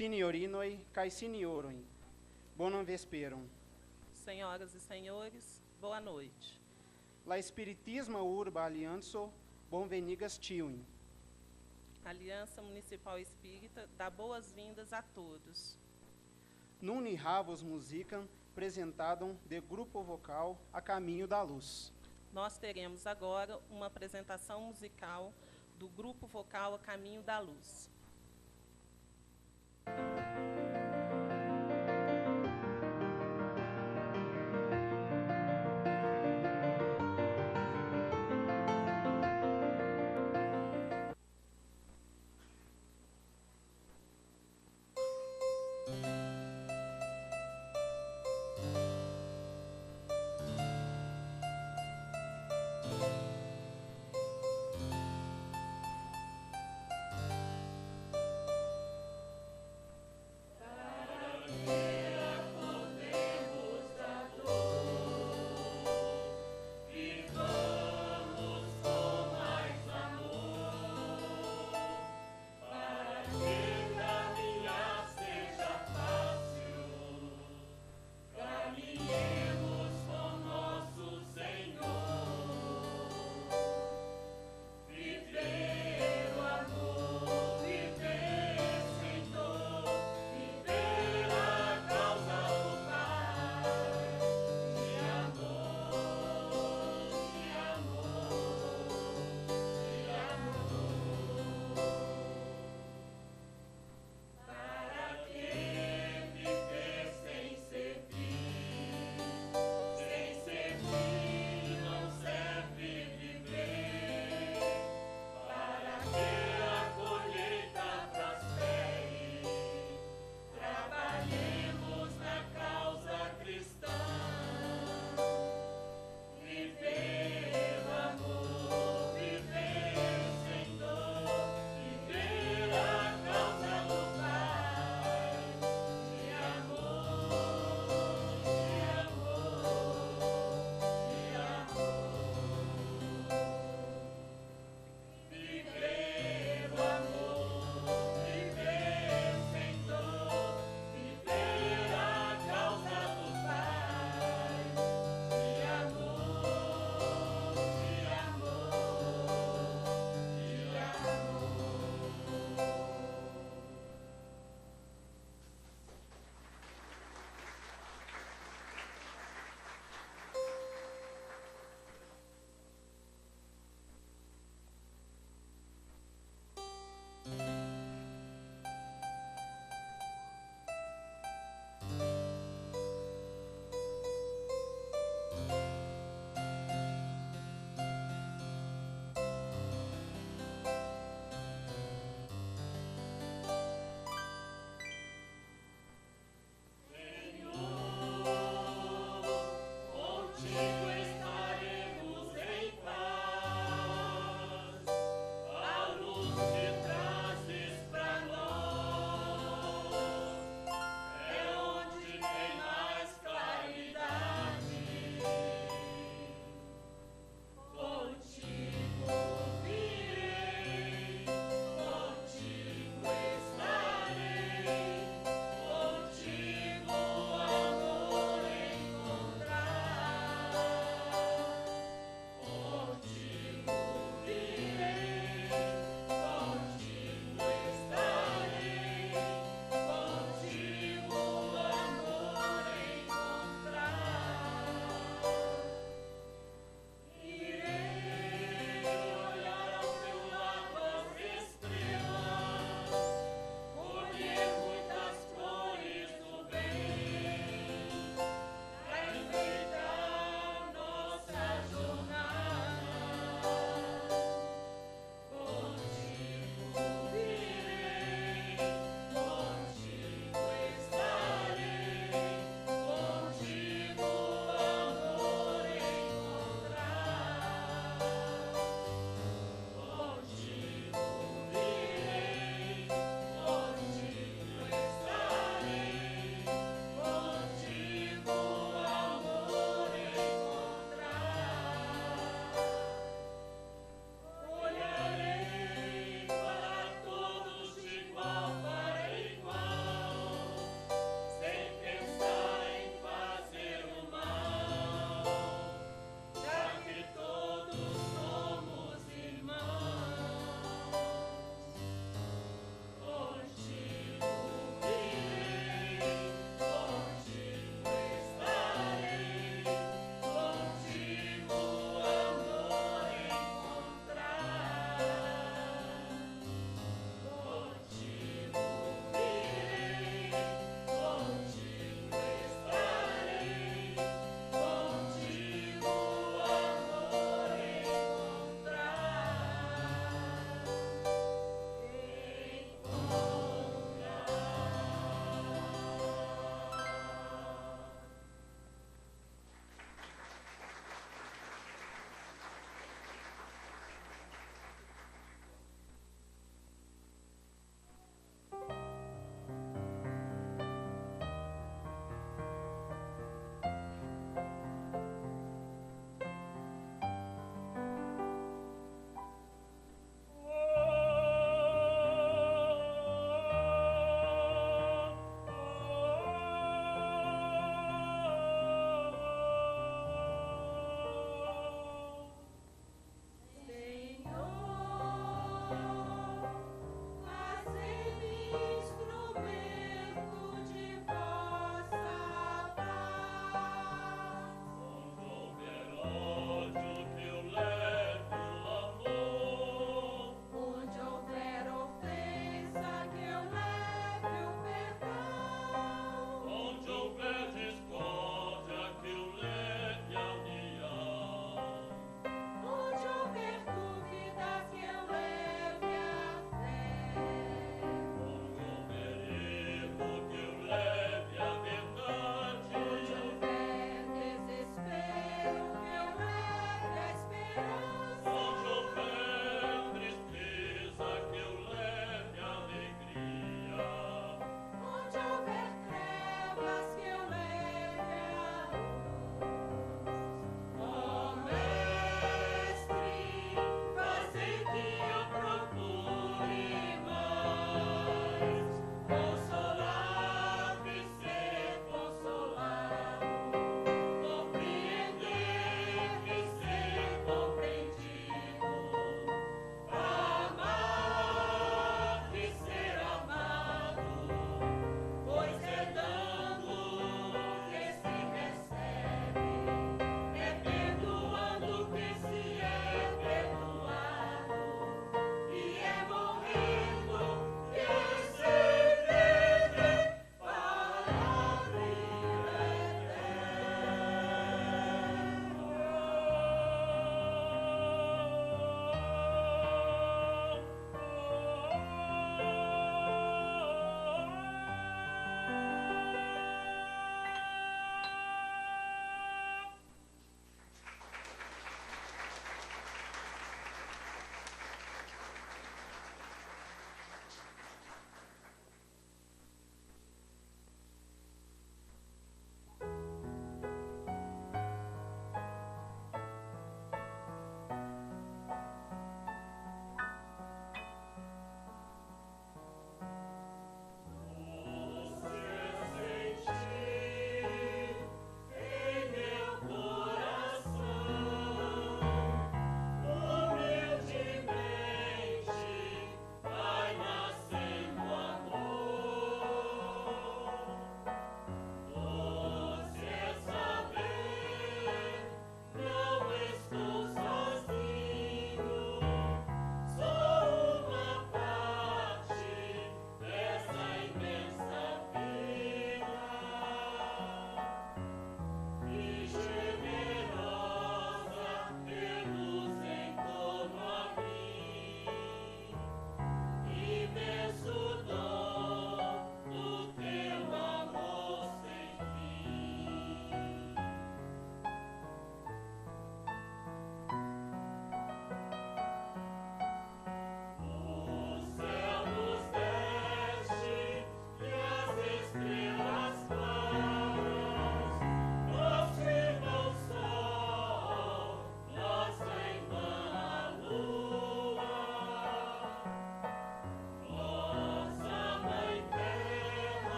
Signorinoi, kai signoroi. Bonam vesperam. Senhoras e senhores, boa noite. La Espiritisma Urba Alianço, bonvenigas tiuin. Aliança Municipal Espírita dá boas-vindas a todos. Nuni havos musicam apresentadam de grupo vocal A Caminho da Luz. Nós teremos agora uma apresentação musical do grupo vocal A Caminho da Luz.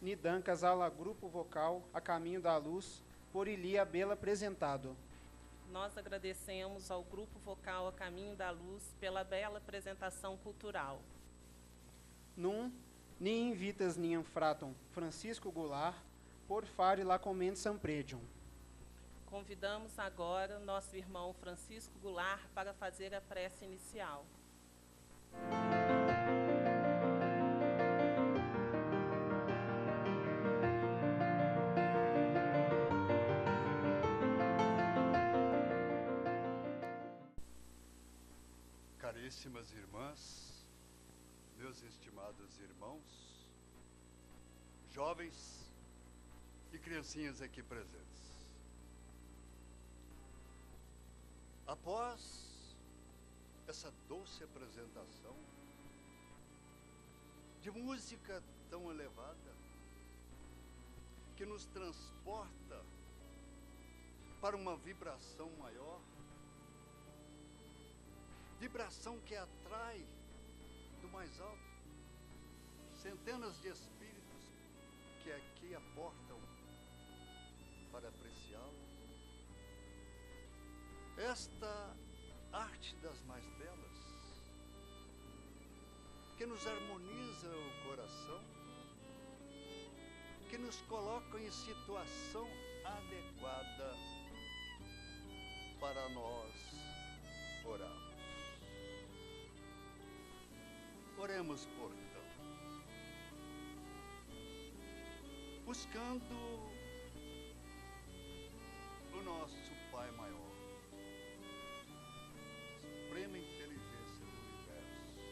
Nidancas ala Grupo Vocal A Caminho da Luz, por Ilia Bela apresentado. Nós agradecemos ao Grupo Vocal A Caminho da Luz pela bela apresentação cultural. Ni invitas niam fratum Francisco Goulart, por fare la commend Sampredium. Convidamos agora nosso irmão Francisco Goulart para fazer a prece inicial. Caríssimas irmãs, meus estimados irmãos, jovens e criancinhas aqui presentes. Após essa doce apresentação de música tão elevada, que nos transporta para uma vibração maior, vibração que atrai do mais alto centenas de espíritos que aqui aportam para apreciá-lo. Esta arte das mais belas, que nos harmoniza o coração, que nos coloca em situação adequada para nós orarmos. Oremos, portanto, buscando o nosso Pai Maior, suprema inteligência do universo,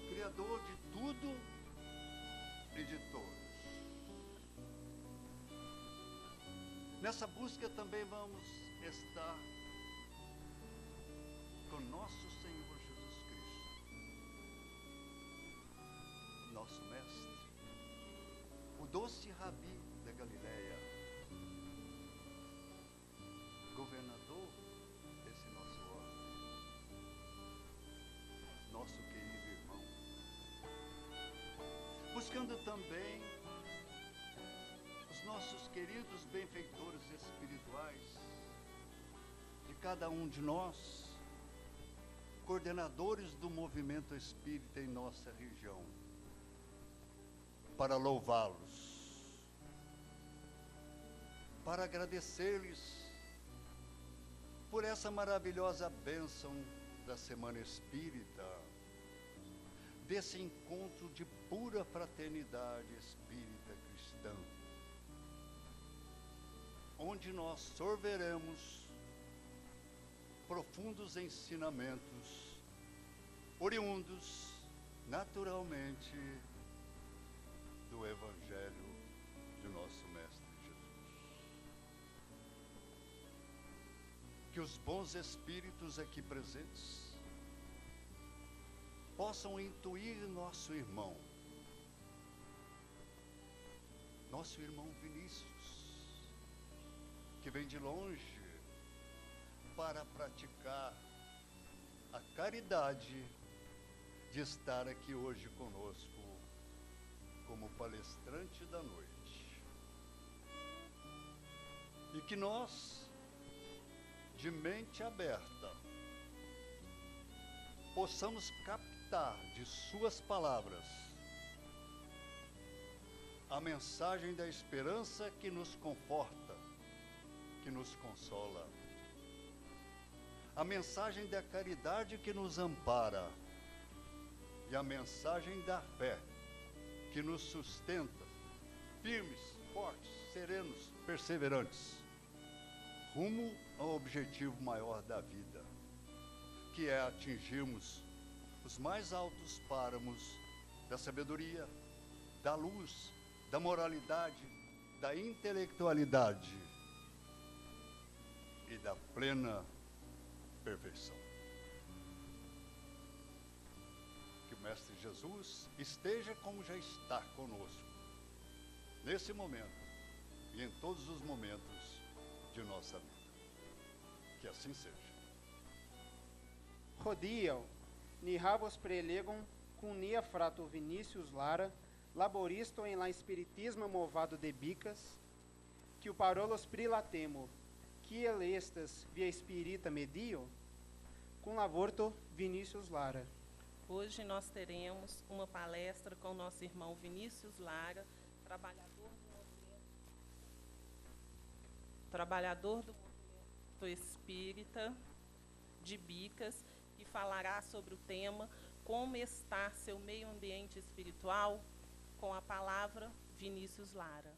Criador de tudo e de todos. Nessa busca também vamos estar com nosso Senhor Jesus Cristo, nosso Mestre, o doce Rabi da Galileia, governador desse nosso orbe, nosso querido irmão. Buscando também os nossos queridos benfeitores espirituais, de cada um de nós, coordenadores do movimento espírita em nossa região, para louvá-los, para agradecer-lhes por essa maravilhosa bênção da Semana Espírita, desse encontro de pura fraternidade espírita cristã, onde nós sorveremos profundos ensinamentos, oriundos naturalmente do Evangelho de nosso Mestre Jesus. Que os bons espíritos aqui presentes possam intuir nosso irmão Vinícius, que vem de longe para praticar a caridade de estar aqui hoje conosco como palestrante da noite. E que nós, de mente aberta, possamos captar de suas palavras a mensagem da esperança que nos conforta, que nos consola, a mensagem da caridade que nos ampara e a mensagem da fé que nos sustenta, firmes, fortes, serenos, perseverantes, rumo ao objetivo maior da vida, que é atingirmos os mais altos páramos da sabedoria, da luz, da moralidade, da intelectualidade e da plena perfeição. Que o Mestre Jesus esteja como já está conosco, nesse momento e em todos os momentos de nossa vida. Que assim seja. Rodiam, ni havos prelegum cum nia frato Vinícius Lara, laboristo em la espiritismo movado de bicas, que o parolos prilatemo, que elestas via espírita medio, com lavorto Vinícius Lara. Hoje nós teremos uma palestra com o nosso irmão Vinícius Lara, trabalhador do movimento espírita de Bicas, que falará sobre o tema Como está seu meio ambiente espiritual, com a palavra Vinícius Lara.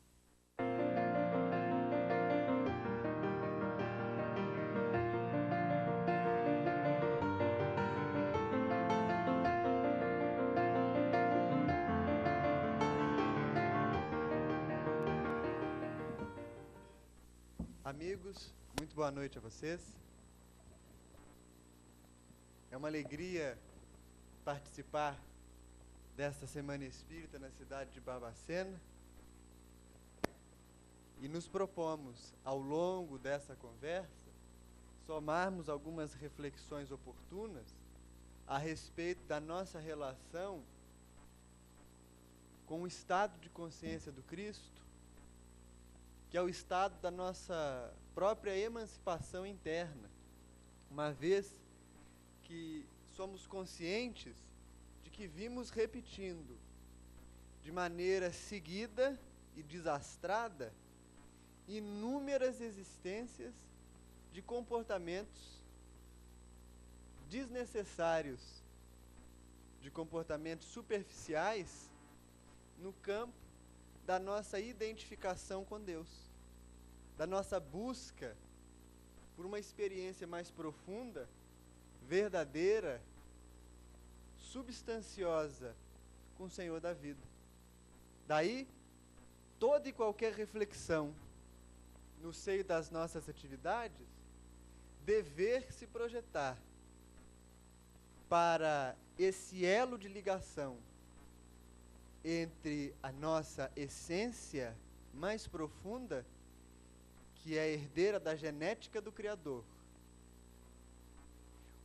Amigos, muito boa noite a vocês. É uma alegria participar desta Semana Espírita na cidade de Barbacena e nos propomos, ao longo dessa conversa, somarmos algumas reflexões oportunas a respeito da nossa relação com o estado de consciência do Cristo, que é o estado da nossa própria emancipação interna, uma vez que somos conscientes de que vimos repetindo de maneira seguida e desastrada inúmeras existências de comportamentos desnecessários, de comportamentos superficiais no campo da nossa identificação com Deus, da nossa busca por uma experiência mais profunda, verdadeira, substanciosa com o Senhor da vida. Daí, toda e qualquer reflexão no seio das nossas atividades dever se projetar para esse elo de ligação entre a nossa essência mais profunda, que é a herdeira da genética do Criador,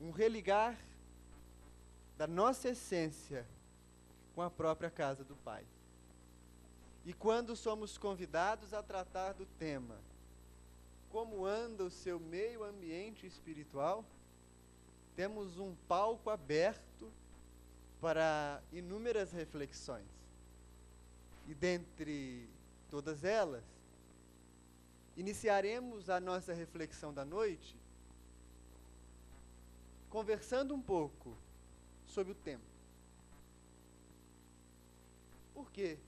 um religar da nossa essência com a própria casa do Pai. E quando somos convidados a tratar do tema como anda o seu meio ambiente espiritual, temos um palco aberto para inúmeras reflexões. E dentre todas elas, iniciaremos a nossa reflexão da noite conversando um pouco sobre o tempo. Porque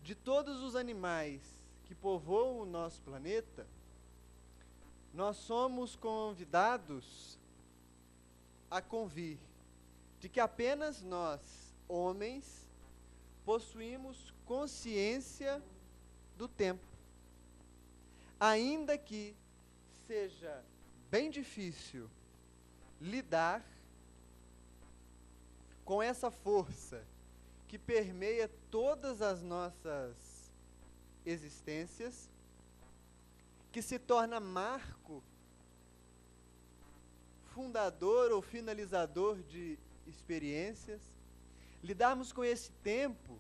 de todos os animais que povoam o nosso planeta, nós somos convidados a convir de que apenas nós, homens, possuímos consciência do tempo. Ainda que seja bem difícil lidar com essa força que permeia todas as nossas existências, que se torna marco fundador ou finalizador de experiências, lidarmos com esse tempo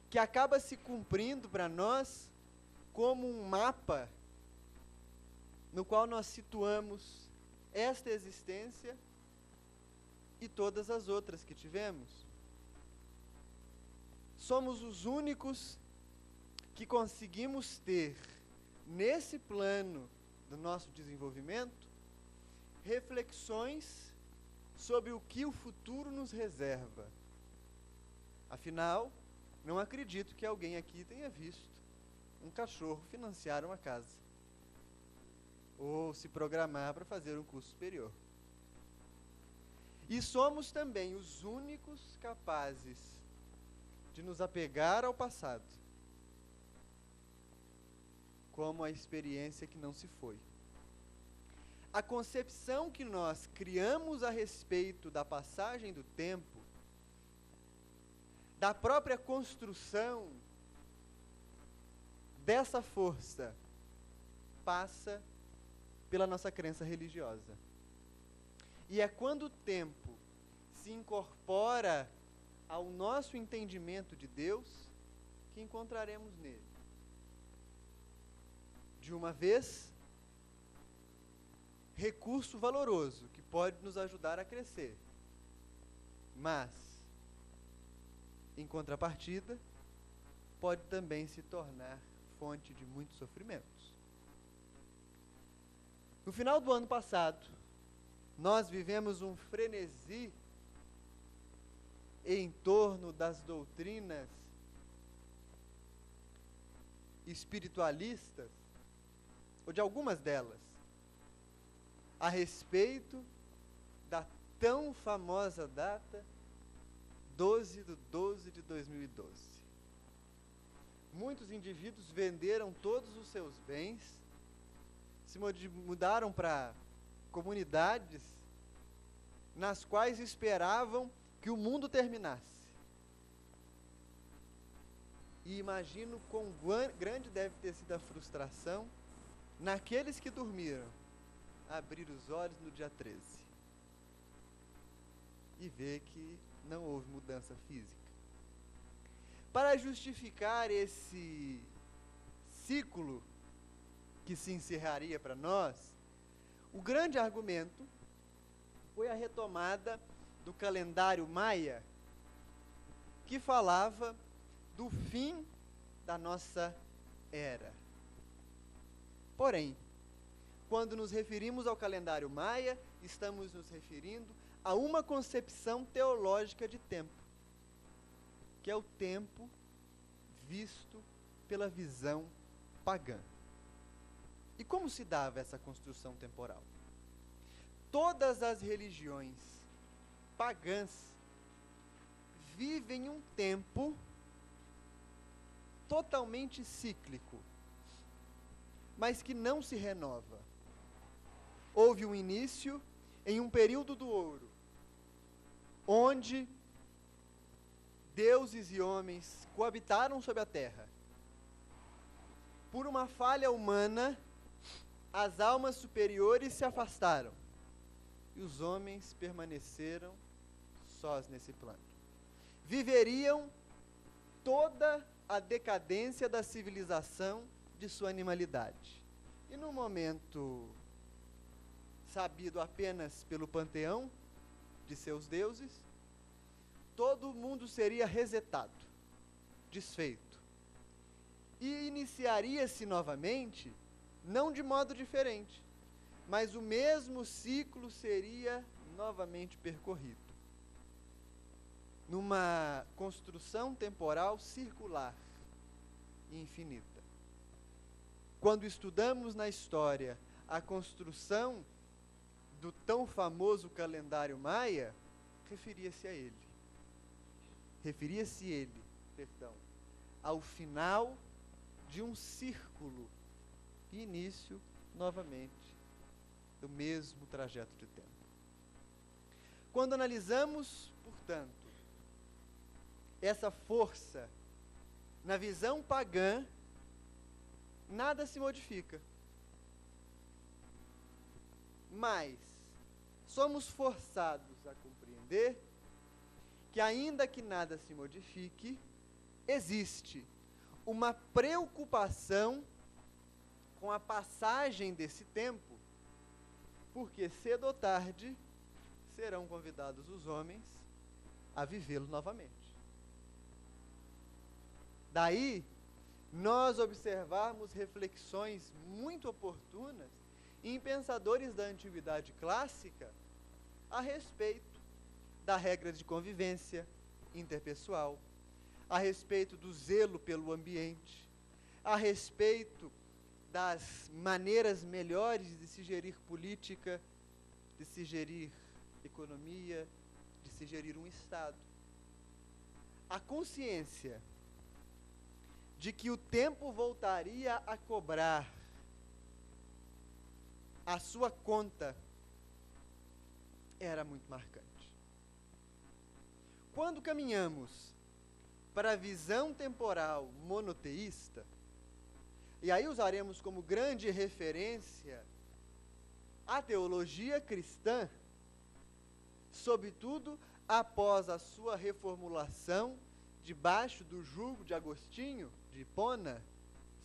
que acaba se cumprindo para nós como um mapa no qual nós situamos esta existência e todas as outras que tivemos. Somos os únicos que conseguimos ter, nesse plano do nosso desenvolvimento, reflexões sobre o que o futuro nos reserva. Afinal, não acredito que alguém aqui tenha visto um cachorro financiar uma casa ou se programar para fazer um curso superior. E somos também os únicos capazes de nos apegar ao passado, como a experiência que não se foi. A concepção que nós criamos a respeito da passagem do tempo, da própria construção dessa força, passa pela nossa crença religiosa. E é quando o tempo se incorpora ao nosso entendimento de Deus que encontraremos nele. De uma vez, recurso valoroso que pode nos ajudar a crescer, mas, em contrapartida, pode também se tornar fonte de muitos sofrimentos. No final do ano passado, nós vivemos um frenesi em torno das doutrinas espiritualistas, ou de algumas delas, a respeito da tão famosa data 12/12/2012. Muitos indivíduos venderam todos os seus bens, se mudaram para comunidades nas quais esperavam que o mundo terminasse. E imagino quão grande deve ter sido a frustração naqueles que dormiram, abrir os olhos no dia 13 e ver que não houve mudança física. Para justificar esse ciclo que se encerraria para nós, o grande argumento foi a retomada do calendário maia, que falava do fim da nossa era. Porém, quando nos referimos ao calendário maia, estamos nos referindo a uma concepção teológica de tempo, que é o tempo visto pela visão pagã. E como se dava essa construção temporal? Todas as religiões pagãs vivem um tempo totalmente cíclico, mas que não se renova. Houve um início em um período do ouro, onde deuses e homens coabitaram sobre a terra. Por uma falha humana, as almas superiores se afastaram e os homens permaneceram sós nesse plano. Viveriam toda a decadência da civilização de sua animalidade. E no momento sabido apenas pelo panteão de seus deuses, todo mundo seria resetado, desfeito. E iniciaria-se novamente, não de modo diferente, mas o mesmo ciclo seria novamente percorrido, numa construção temporal circular e infinita. Quando estudamos na história a construção do tão famoso calendário maia, referia-se ele, ao final de um círculo e início, novamente, do mesmo trajeto de tempo. Quando analisamos, portanto, essa força na visão pagã, nada se modifica. Mas somos forçados a compreender que, ainda que nada se modifique, existe uma preocupação com a passagem desse tempo, porque cedo ou tarde serão convidados os homens a vivê-lo novamente. Daí, nós observarmos reflexões muito oportunas em pensadores da antiguidade clássica a respeito da regra de convivência interpessoal, a respeito do zelo pelo ambiente, a respeito das maneiras melhores de se gerir política, de se gerir economia, de se gerir um Estado. A consciência de que o tempo voltaria a cobrar a sua conta era muito marcante. Quando caminhamos para a visão temporal monoteísta, e aí usaremos como grande referência a teologia cristã, sobretudo após a sua reformulação debaixo do jugo de Agostinho, de Hipona,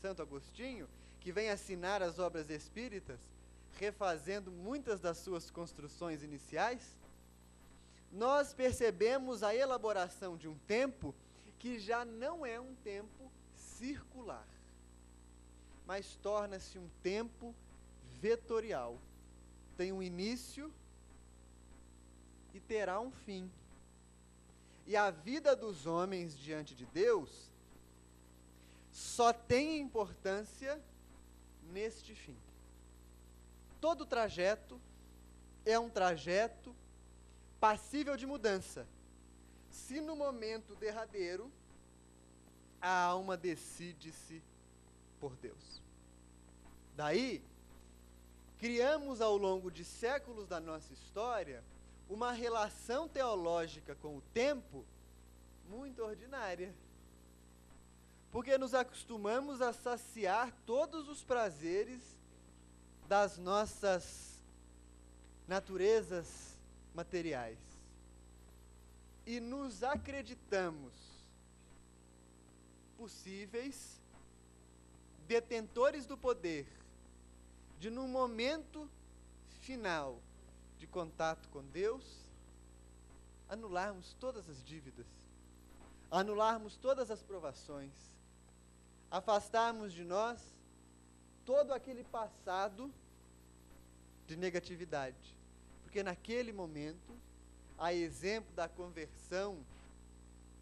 Santo Agostinho, que vem assinar as obras espíritas, refazendo muitas das suas construções iniciais, nós percebemos a elaboração de um tempo que já não é um tempo circular, mas torna-se um tempo vetorial. Tem um início e terá um fim. E a vida dos homens diante de Deus só tem importância neste fim. Todo trajeto é um trajeto passível de mudança, se no momento derradeiro a alma decide-se por Deus. Daí, criamos ao longo de séculos da nossa história uma relação teológica com o tempo muito ordinária. Porque nos acostumamos a saciar todos os prazeres das nossas naturezas materiais. E nos acreditamos possíveis detentores do poder de, num momento final de contato com Deus, anularmos todas as dívidas, anularmos todas as provações, afastarmos de nós todo aquele passado de negatividade. Porque naquele momento, a exemplo da conversão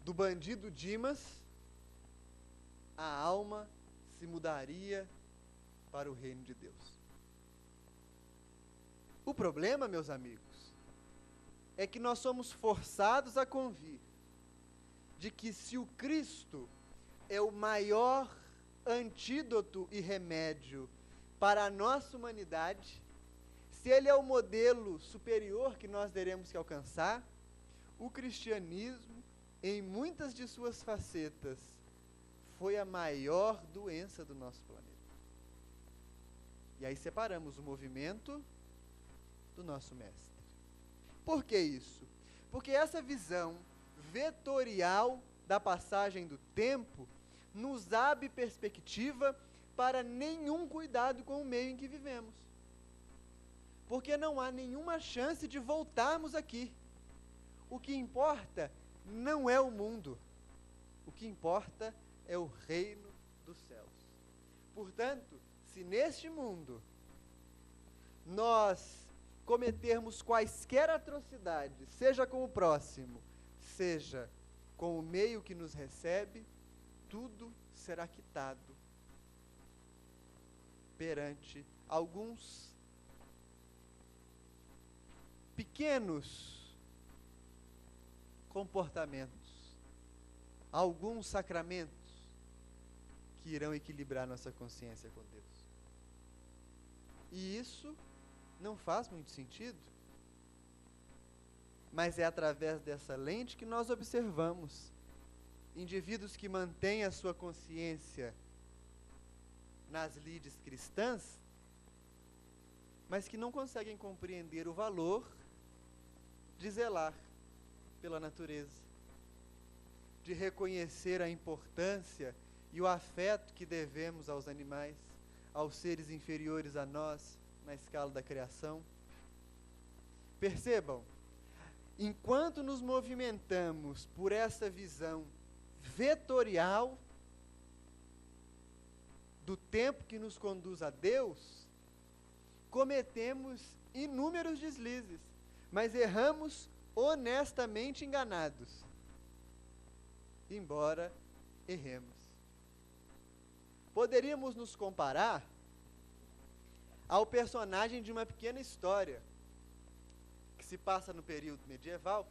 do bandido Dimas, a alma se mudaria para o reino de Deus. O problema, meus amigos, é que nós somos forçados a convir de que se o Cristo é o maior antídoto e remédio para a nossa humanidade, se ele é o modelo superior que nós teremos que alcançar, o cristianismo, em muitas de suas facetas, foi a maior doença do nosso planeta. E aí separamos o movimento do nosso mestre. Por que isso? Porque essa visão vetorial da passagem do tempo nos abre perspectiva para nenhum cuidado com o meio em que vivemos. Porque não há nenhuma chance de voltarmos aqui. O que importa não é o mundo. O que importa é o reino dos céus. Portanto, se neste mundo nós cometermos quaisquer atrocidades, seja com o próximo, seja com o meio que nos recebe, tudo será quitado perante alguns pequenos comportamentos, alguns sacramentos que irão equilibrar nossa consciência com Deus. E isso não faz muito sentido, mas é através dessa lente que nós observamos indivíduos que mantêm a sua consciência nas lides cristãs, mas que não conseguem compreender o valor de zelar pela natureza, de reconhecer a importância e o afeto que devemos aos animais, aos seres inferiores a nós, na escala da criação. Percebam, enquanto nos movimentamos por essa visão vetorial do tempo que nos conduz a Deus, cometemos inúmeros deslizes, mas erramos honestamente enganados, embora erremos. Poderíamos nos comparar ao personagem de uma pequena história que se passa no período medieval,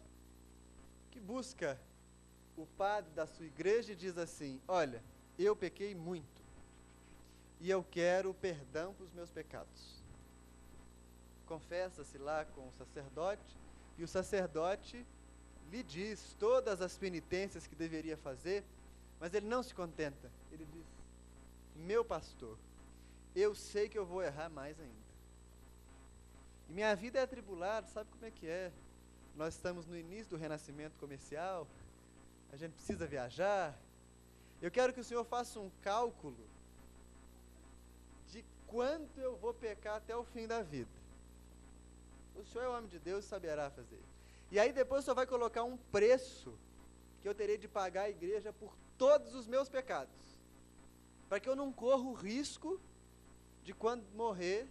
que busca o padre da sua igreja e diz assim: olha, eu pequei muito e eu quero perdão para os meus pecados. Confessa-se lá com o sacerdote e o sacerdote lhe diz todas as penitências que deveria fazer, mas ele não se contenta. Ele diz: meu pastor, eu sei que eu vou errar mais ainda. E minha vida é atribulada, sabe como é que é? Nós estamos no início do renascimento comercial, a gente precisa viajar. Eu quero que o senhor faça um cálculo de quanto eu vou pecar até o fim da vida. O senhor é o homem de Deus e saberá fazer. E aí depois o senhor vai colocar um preço que eu terei de pagar à igreja por todos os meus pecados, para que eu não corra o risco de, quando morrer,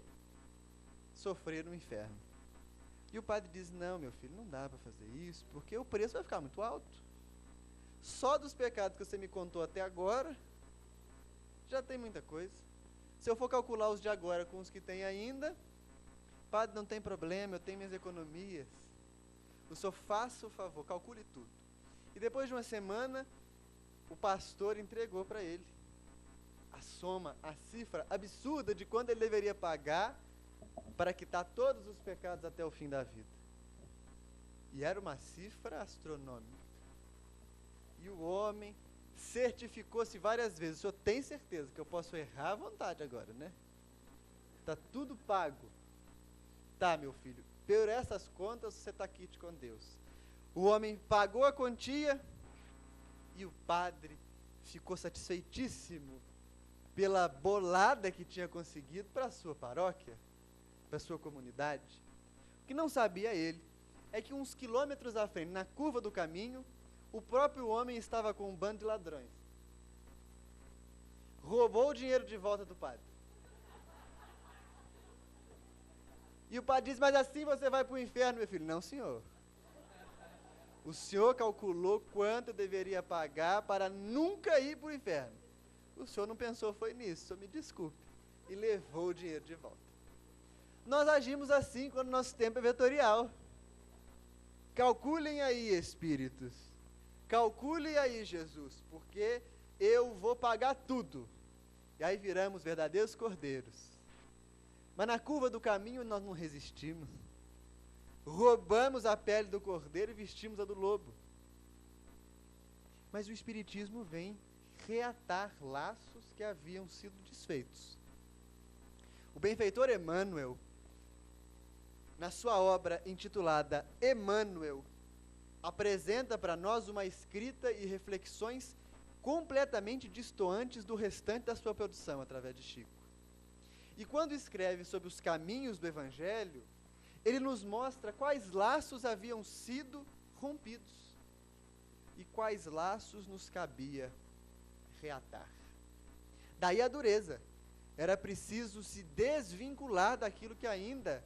sofrer no inferno. E o padre diz: não, meu filho, não dá para fazer isso, porque o preço vai ficar muito alto. Só dos pecados que você me contou até agora, já tem muita coisa. Se eu for calcular os de agora com os que tem ainda, padre, não tem problema, eu tenho minhas economias. O senhor faça o favor, calcule tudo. E depois de uma semana, o pastor entregou para ele a soma, a cifra absurda de quanto ele deveria pagar para quitar todos os pecados até o fim da vida. E era uma cifra astronômica. E o homem certificou-se várias vezes: o senhor tem certeza que eu posso errar à vontade agora, né? Está tudo pago. Tá, meu filho, por essas contas você está quite com Deus. O homem pagou a quantia e o padre ficou satisfeitíssimo pela bolada que tinha conseguido para a sua paróquia, para a sua comunidade. O que não sabia ele é que uns quilômetros à frente, na curva do caminho, o próprio homem estava com um bando de ladrões. Roubou o dinheiro de volta do padre. E o padre diz: mas assim você vai para o inferno, meu filho. Não, senhor. O senhor calculou quanto deveria pagar para nunca ir para o inferno. O senhor não pensou foi nisso, o senhor me desculpe. E levou o dinheiro de volta. Nós agimos assim quando nosso tempo é vetorial. Calculem aí, espíritos. Calculem aí, Jesus, porque eu vou pagar tudo. E aí viramos verdadeiros cordeiros. Mas na curva do caminho nós não resistimos. Roubamos a pele do cordeiro e vestimos a do lobo. Mas o Espiritismo vem reatar laços que haviam sido desfeitos. O benfeitor Emmanuel, na sua obra intitulada Emmanuel, apresenta para nós uma escrita e reflexões completamente distantes do restante da sua produção através de Chico. E quando escreve sobre os caminhos do Evangelho, ele nos mostra quais laços haviam sido rompidos e quais laços nos cabia reatar. Daí a dureza. Era preciso se desvincular daquilo que ainda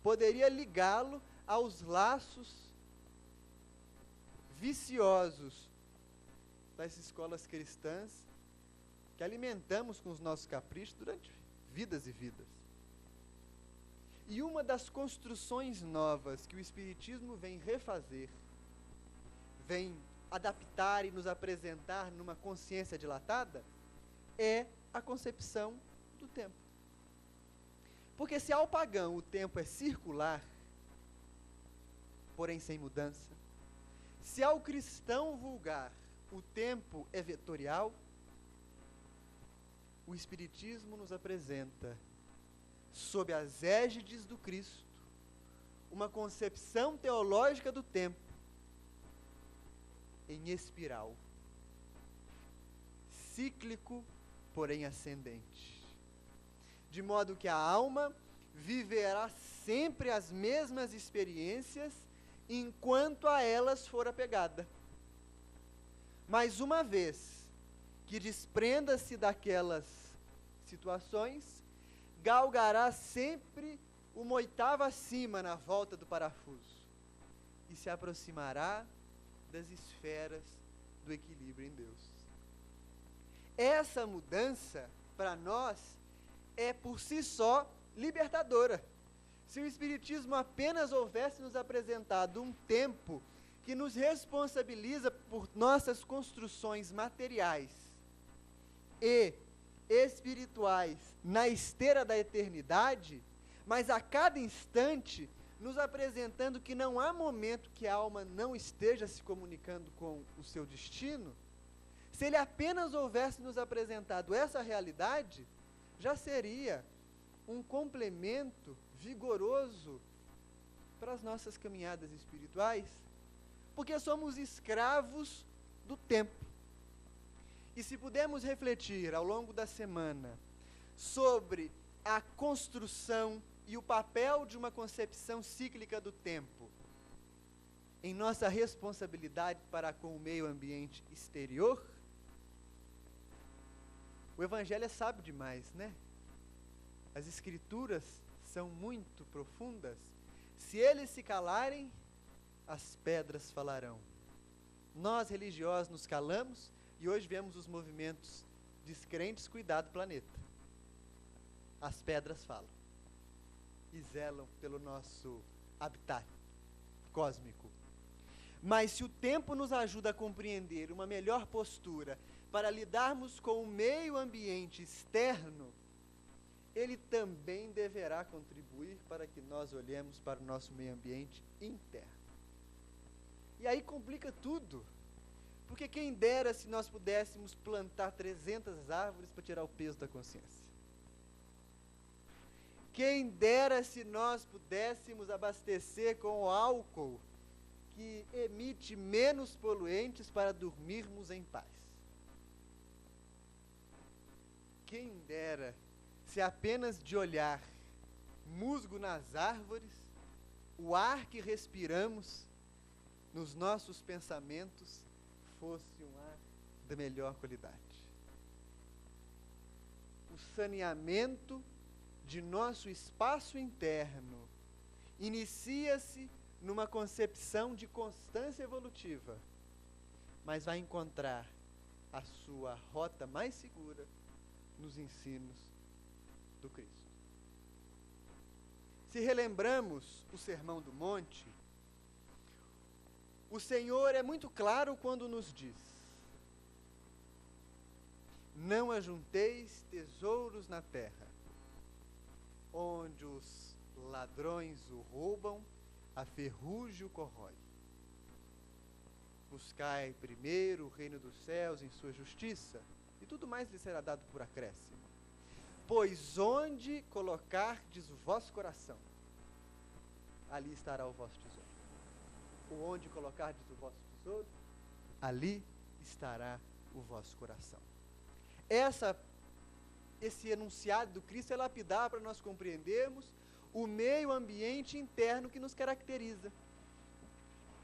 poderia ligá-lo aos laços viciosos das escolas cristãs que alimentamos com os nossos caprichos durante vidas e vidas. E uma das construções novas que o Espiritismo vem refazer, vem adaptar e nos apresentar numa consciência dilatada, é a concepção do tempo. Porque se ao pagão o tempo é circular, porém sem mudança, se ao cristão vulgar o tempo é vetorial, o Espiritismo nos apresenta, sob as égides do Cristo, uma concepção teológica do tempo em espiral, cíclico, porém ascendente, de modo que a alma viverá sempre as mesmas experiências enquanto a elas for apegada. Mas uma vez que desprenda-se daquelas situações, galgará sempre uma oitava acima na volta do parafuso e se aproximará das esferas do equilíbrio em Deus. Essa mudança, para nós, é por si só libertadora. Se o Espiritismo apenas houvesse nos apresentado um tempo que nos responsabiliza por nossas construções materiais e espirituais na esteira da eternidade, mas a cada instante nos apresentando que não há momento que a alma não esteja se comunicando com o seu destino, se ele apenas houvesse nos apresentado essa realidade, já seria um complemento vigoroso para as nossas caminhadas espirituais, porque somos escravos do tempo. E se pudermos refletir ao longo da semana sobre a construção e o papel de uma concepção cíclica do tempo em nossa responsabilidade para com o meio ambiente exterior, o Evangelho é sábio demais, né? As Escrituras são muito profundas. Se eles se calarem, as pedras falarão. Nós, religiosos, nos calamos e hoje vemos os movimentos descrentes cuidar do planeta. As pedras falam e zelam pelo nosso habitat cósmico. Mas se o tempo nos ajuda a compreender uma melhor postura para lidarmos com o meio ambiente externo, ele também deverá contribuir para que nós olhemos para o nosso meio ambiente interno. E aí complica tudo, porque quem dera se nós pudéssemos plantar 300 árvores para tirar o peso da consciência. Quem dera se nós pudéssemos abastecer com o álcool que emite menos poluentes para dormirmos em paz. Quem dera se apenas de olhar musgo nas árvores, o ar que respiramos nos nossos pensamentos fosse um ar da melhor qualidade. O saneamento de nosso espaço interno inicia-se numa concepção de constância evolutiva, mas vai encontrar a sua rota mais segura nos ensinos do Cristo. Se relembramos o Sermão do Monte, o Senhor é muito claro quando nos diz: não ajunteis tesouros na terra, onde os ladrões o roubam, a ferrugem o corrói. Buscai primeiro o reino dos céus em sua justiça, e tudo mais lhe será dado por acréscimo. Pois onde colocardes o vosso coração, ali estará o vosso tesouro. Ou onde colocardes o vosso tesouro, ali estará o vosso coração. Esse enunciado do Cristo é lapidar para nós compreendermos o meio ambiente interno que nos caracteriza.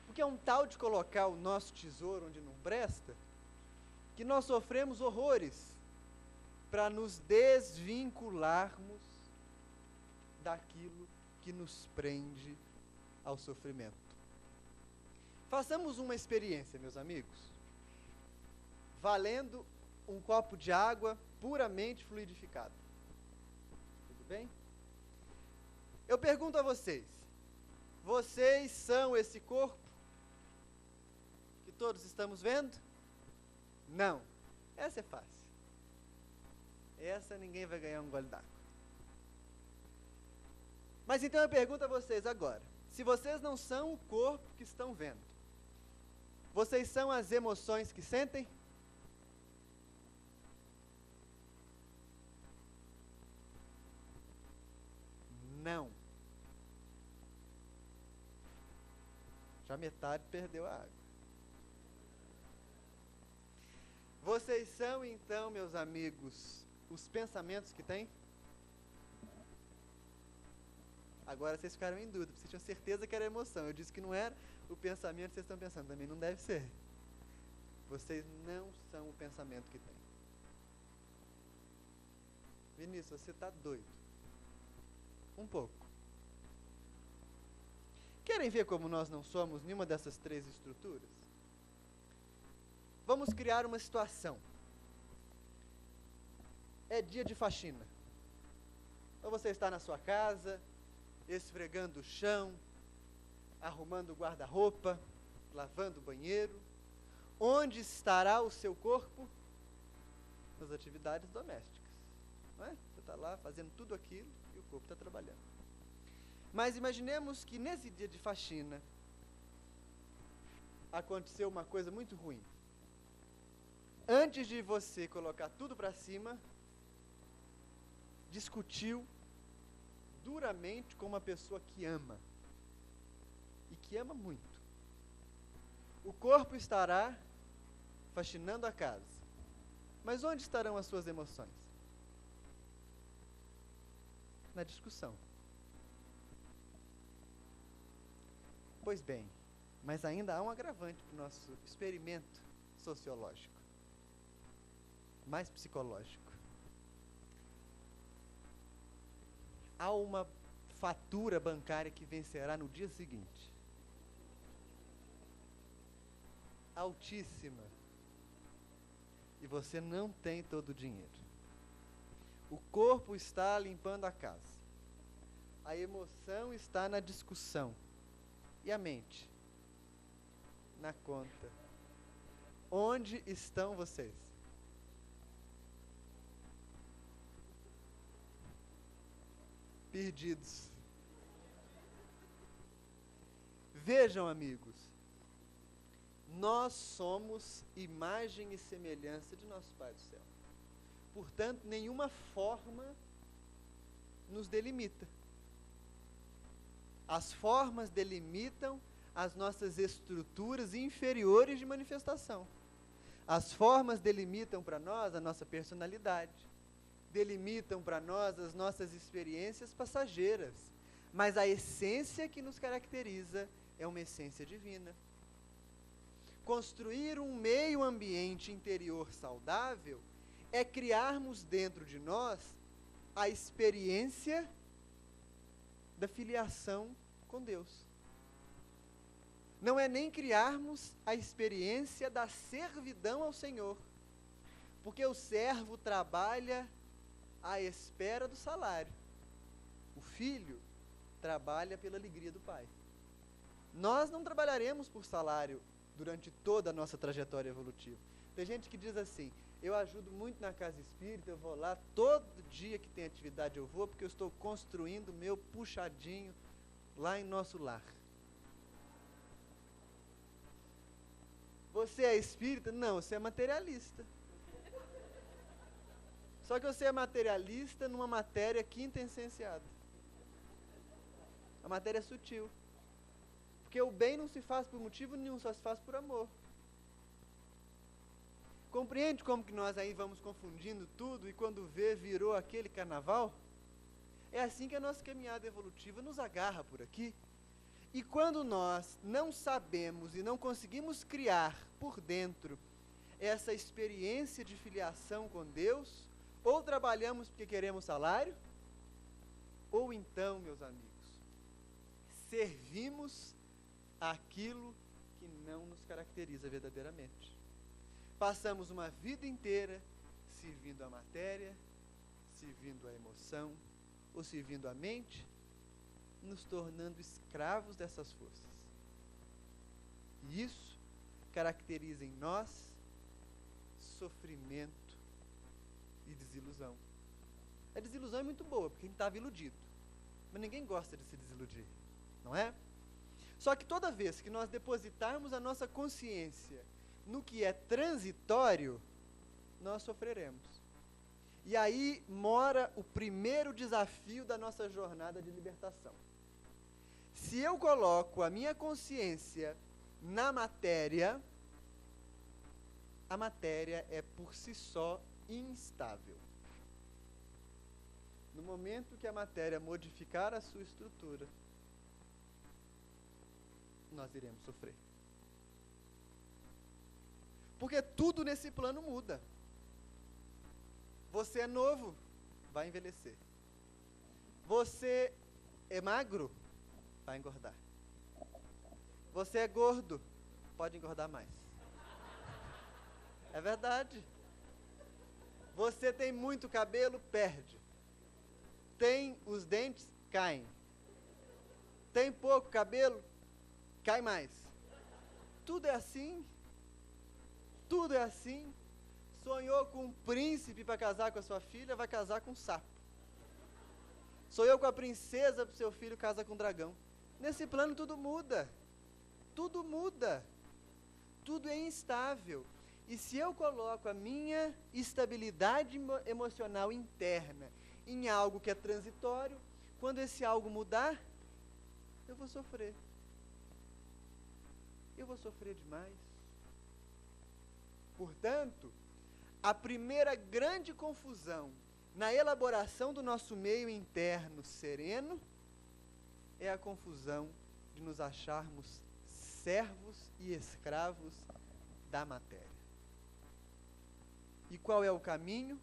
Porque é um tal de colocar o nosso tesouro onde não presta, que nós sofremos horrores para nos desvincularmos daquilo que nos prende ao sofrimento. Façamos uma experiência, meus amigos, valendo um copo de água puramente fluidificado. Tudo bem? Eu pergunto a vocês: vocês são esse corpo que todos estamos vendo? Não. Essa é fácil. Essa ninguém vai ganhar um gole d'água. Mas então eu pergunto a vocês agora: se vocês não são o corpo que estão vendo, vocês são as emoções que sentem? Não. Já metade perdeu a água. Vocês são então, meus amigos, os pensamentos que têm? Agora vocês ficaram em dúvida, vocês tinham certeza que era emoção. Eu disse que não era o pensamento que vocês estão pensando, também não deve ser. Vocês não são o pensamento que têm. Vinícius, você está doido. Um pouco. Querem ver como nós não somos nenhuma dessas três estruturas? Vamos criar uma situação. É dia de faxina. Ou você está na sua casa, esfregando o chão, arrumando o guarda-roupa, lavando o banheiro. Onde estará o seu corpo? Nas atividades domésticas. Não é? Você está lá fazendo tudo aquilo e o corpo está trabalhando. Mas imaginemos que nesse dia de faxina aconteceu uma coisa muito ruim. Antes de você colocar tudo para cima, discutiu duramente com uma pessoa que ama. E que ama muito. O corpo estará faxinando a casa. Mas onde estarão as suas emoções? Na discussão. Pois bem, mas ainda há um agravante para o nosso experimento sociológico, mais psicológico. Há uma fatura bancária que vencerá no dia seguinte. Altíssima. E você não tem todo o dinheiro. O corpo está limpando a casa. A emoção está na discussão. E a mente? Na conta. Onde estão vocês? Perdidos. Vejam, amigos, nós somos imagem e semelhança de nosso Pai do céu. Portanto, nenhuma forma nos delimita. As formas delimitam as nossas estruturas inferiores de manifestação. As formas delimitam para nós a nossa personalidade, delimitam para nós as nossas experiências passageiras, mas a essência que nos caracteriza é uma essência divina. Construir um meio ambiente interior saudável é criarmos dentro de nós a experiência da filiação com Deus. Não é nem criarmos a experiência da servidão ao Senhor, porque o servo trabalha à espera do salário. O filho trabalha pela alegria do pai. Nós não trabalharemos por salário durante toda a nossa trajetória evolutiva. Tem gente que diz assim: eu ajudo muito na casa espírita, eu vou lá, todo dia que tem atividade eu vou, porque eu estou construindo o meu puxadinho lá em nosso lar. Você é espírita? Não, você é materialista. Só que você é materialista numa matéria quintessenciada. A matéria é sutil. Porque o bem não se faz por motivo nenhum, só se faz por amor. Compreende como que nós aí vamos confundindo tudo e quando vê, virou aquele carnaval? É assim que a nossa caminhada evolutiva nos agarra por aqui. E quando nós não sabemos e não conseguimos criar por dentro essa experiência de filiação com Deus, ou trabalhamos porque queremos salário, ou então, meus amigos, servimos aquilo que não nos caracteriza verdadeiramente. Passamos uma vida inteira servindo a matéria, servindo a emoção, ou servindo a mente, nos tornando escravos dessas forças. E isso caracteriza em nós sofrimento e desilusão. A desilusão é muito boa, porque a gente estava iludido. Mas ninguém gosta de se desiludir, não é? Só que toda vez que nós depositarmos a nossa consciência no que é transitório, nós sofreremos. E aí mora o primeiro desafio da nossa jornada de libertação. Se eu coloco a minha consciência na matéria, a matéria é por si só instável. No momento que a matéria modificar a sua estrutura, nós iremos sofrer. Porque tudo nesse plano muda. Você é novo, vai envelhecer. Você é magro, vai engordar. Você é gordo, pode engordar mais. É verdade. Você tem muito cabelo, perde. Tem os dentes, caem. Tem pouco cabelo, cai mais. Tudo é assim. Tudo é assim. Sonhou com um príncipe para casar com a sua filha, vai casar com um sapo. Sonhou com a princesa para o seu filho, casa com um dragão. Nesse plano tudo muda. Tudo muda. Tudo é instável. E se eu coloco a minha estabilidade emocional interna em algo que é transitório, quando esse algo mudar, eu vou sofrer. Eu vou sofrer demais. Portanto, a primeira grande confusão na elaboração do nosso meio interno sereno é a confusão de nos acharmos servos e escravos da matéria. E qual é o caminho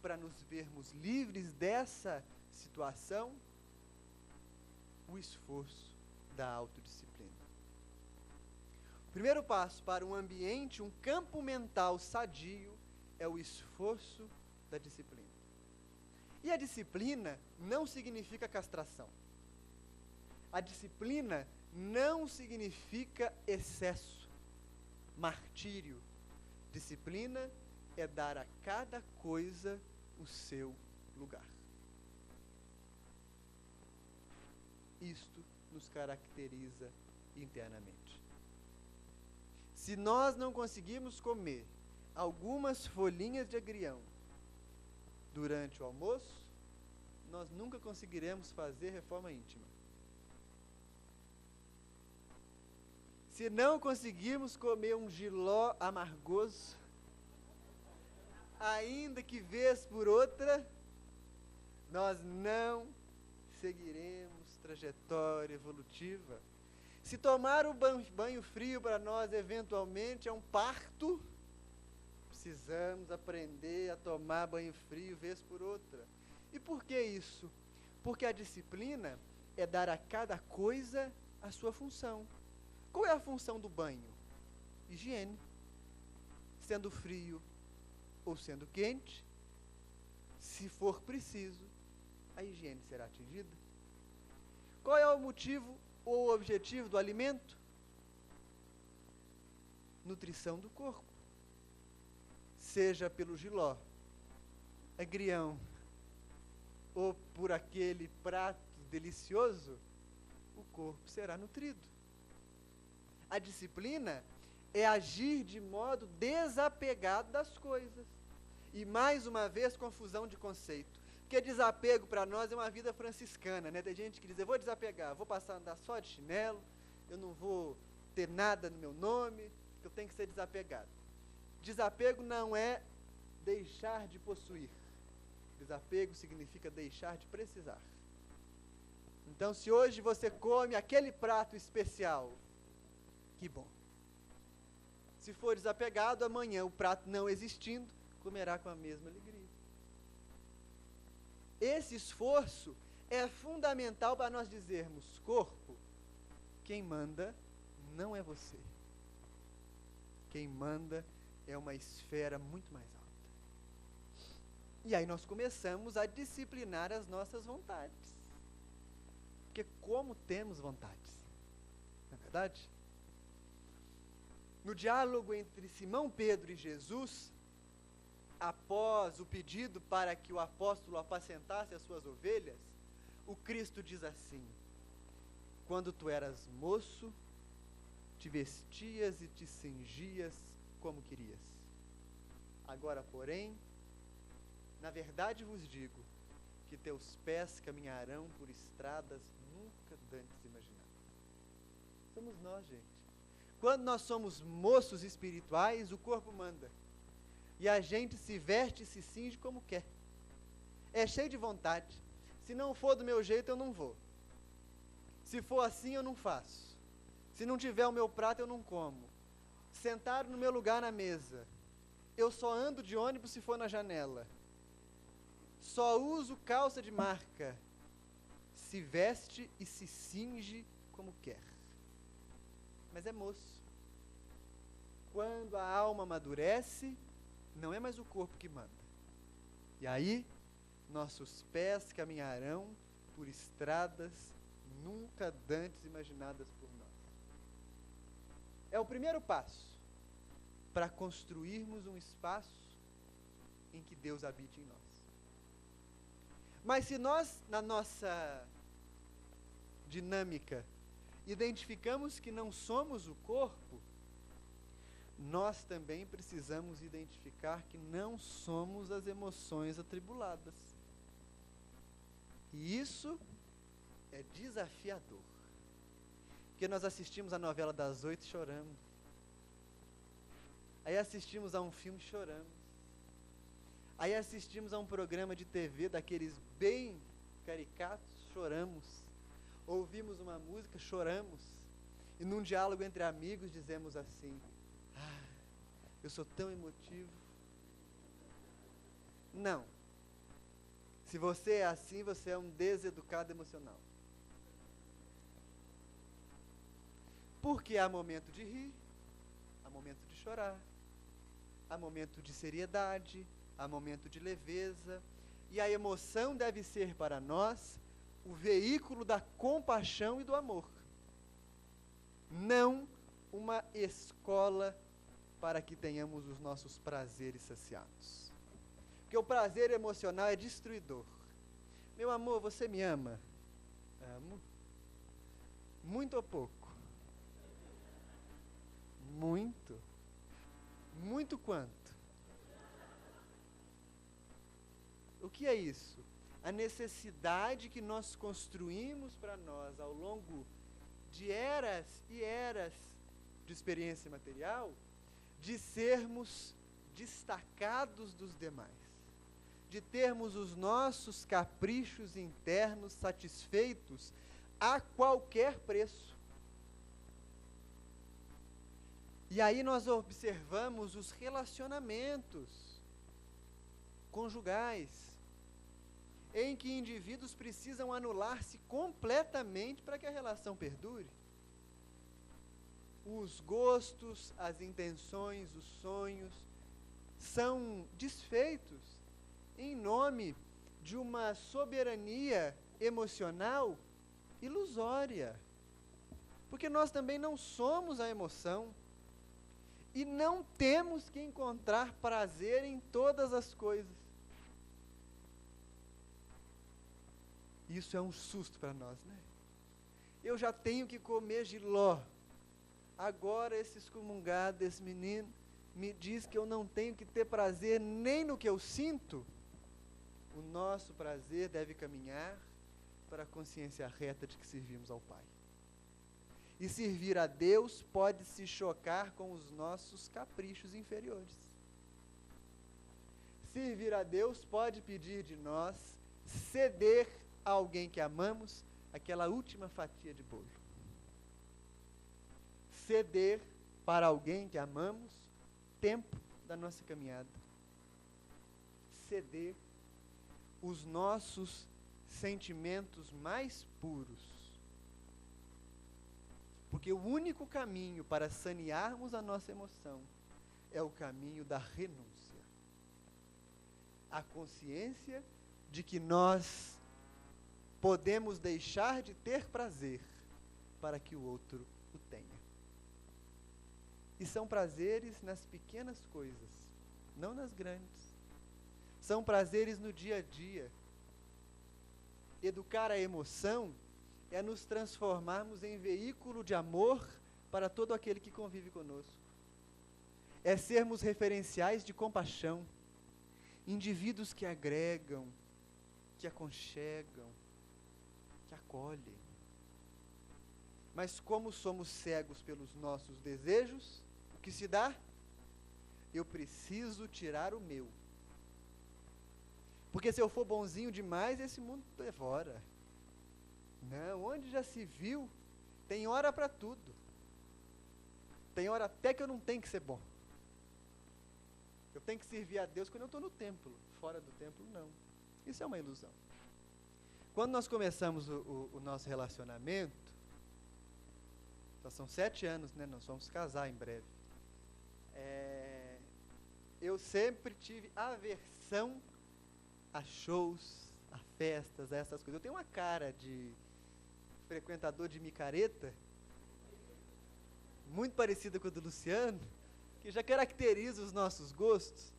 para nos vermos livres dessa situação? O esforço da autodisciplina. O primeiro passo para um ambiente, um campo mental sadio, é o esforço da disciplina. E a disciplina não significa castração. A disciplina não significa excesso, martírio. Disciplina é dar a cada coisa o seu lugar. Isto nos caracteriza internamente. Se nós não conseguirmos comer algumas folhinhas de agrião durante o almoço, nós nunca conseguiremos fazer reforma íntima. Se não conseguirmos comer um jiló amargoso, ainda que vez por outra, nós não seguiremos trajetória evolutiva. Se tomar o banho frio para nós eventualmente é um parto, precisamos aprender a tomar banho frio vez por outra. E por que isso? Porque a disciplina é dar a cada coisa a sua função. Qual é a função do banho? Higiene. Sendo frio ou sendo quente, se for preciso, a higiene será atingida. Qual é o motivo ou o objetivo do alimento? Nutrição do corpo. Seja pelo jiló, agrião, ou por aquele prato delicioso, o corpo será nutrido. A disciplina é agir de modo desapegado das coisas. E mais uma vez, confusão de conceito. Porque desapego para nós é uma vida franciscana, né? Tem gente que diz, eu vou desapegar, vou passar a andar só de chinelo, eu não vou ter nada no meu nome, eu tenho que ser desapegado. Desapego não é deixar de possuir. Desapego significa deixar de precisar. Então, se hoje você come aquele prato especial, que bom. Se for desapegado, amanhã o prato não existindo, comerá com a mesma alegria. Esse esforço é fundamental para nós dizermos, corpo, quem manda não é você. Quem manda é uma esfera muito mais alta. E aí nós começamos a disciplinar as nossas vontades. Porque como temos vontades? Não é verdade? No diálogo entre Simão Pedro e Jesus, após o pedido para que o apóstolo apacentasse as suas ovelhas, o Cristo diz assim, quando tu eras moço, te vestias e te cingias como querias. Agora, porém, na verdade vos digo, que teus pés caminharão por estradas nunca dantes imaginadas. Somos nós, gente. Quando nós somos moços espirituais, o corpo manda. E a gente se veste e se cinge como quer. É cheio de vontade. Se não for do meu jeito, eu não vou. Se for assim, eu não faço. Se não tiver o meu prato, eu não como. Sentaram no meu lugar na mesa. Eu só ando de ônibus se for na janela. Só uso calça de marca. Se veste e se cinge como quer. Mas é moço. Quando a alma amadurece, não é mais o corpo que manda. E aí, nossos pés caminharão por estradas nunca dantes imaginadas por nós. É o primeiro passo para construirmos um espaço em que Deus habite em nós. Mas se nós, na nossa dinâmica, identificamos que não somos o corpo, nós também precisamos identificar que não somos as emoções atribuladas. E isso é desafiador. Porque nós assistimos a novela das 8 chorando. Aí assistimos a um filme, choramos. Aí assistimos a um programa de TV daqueles bem caricatos, choramos. Ouvimos uma música, choramos. E num diálogo entre amigos dizemos assim: eu sou tão emotivo. Não. Se você é assim, você é um deseducado emocional. Porque há momento de rir, há momento de chorar, há momento de seriedade, há momento de leveza. E a emoção deve ser para nós o veículo da compaixão e do amor. Não uma escola para que tenhamos os nossos prazeres saciados. Porque o prazer emocional é destruidor. Meu amor, você me ama? Amo. Muito ou pouco? Muito. Muito quanto? O que é isso? A necessidade que nós construímos para nós ao longo de eras e eras de experiência material, de sermos destacados dos demais, de termos os nossos caprichos internos satisfeitos a qualquer preço. E aí nós observamos os relacionamentos conjugais, em que indivíduos precisam anular-se completamente para que a relação perdure. Os gostos, as intenções, os sonhos são desfeitos em nome de uma soberania emocional ilusória. Porque nós também não somos a emoção e não temos que encontrar prazer em todas as coisas. Isso é um susto para nós, né? Eu já tenho que comer jiló. Agora esse excomungado, esse menino, me diz que eu não tenho que ter prazer nem no que eu sinto. O nosso prazer deve caminhar para a consciência reta de que servimos ao Pai. E servir a Deus pode se chocar com os nossos caprichos inferiores. Servir a Deus pode pedir de nós ceder a alguém que amamos aquela última fatia de bolo. Ceder para alguém que amamos tempo da nossa caminhada. Ceder os nossos sentimentos mais puros. Porque o único caminho para sanearmos a nossa emoção é o caminho da renúncia. A consciência de que nós podemos deixar de ter prazer para que o outro o tenha. E são prazeres nas pequenas coisas, não nas grandes. São prazeres no dia a dia. Educar a emoção é nos transformarmos em veículo de amor para todo aquele que convive conosco. É sermos referenciais de compaixão, indivíduos que agregam, que aconchegam, que acolhem. Mas como somos cegos pelos nossos desejos, o que se dá? Eu preciso tirar o meu. Porque se eu for bonzinho demais, esse mundo devora. Não, onde já se viu, tem hora para tudo. Tem hora até que eu não tenho que ser bom. Eu tenho que servir a Deus quando eu estou no templo. Fora do templo, não. Isso é uma ilusão. Quando nós começamos o nosso relacionamento, já são 7 anos, né? Nós vamos casar em breve. Eu sempre tive aversão a shows, a festas, a essas coisas. Eu tenho uma cara de frequentador de micareta, muito parecida com a do Luciano, que já caracteriza os nossos gostos.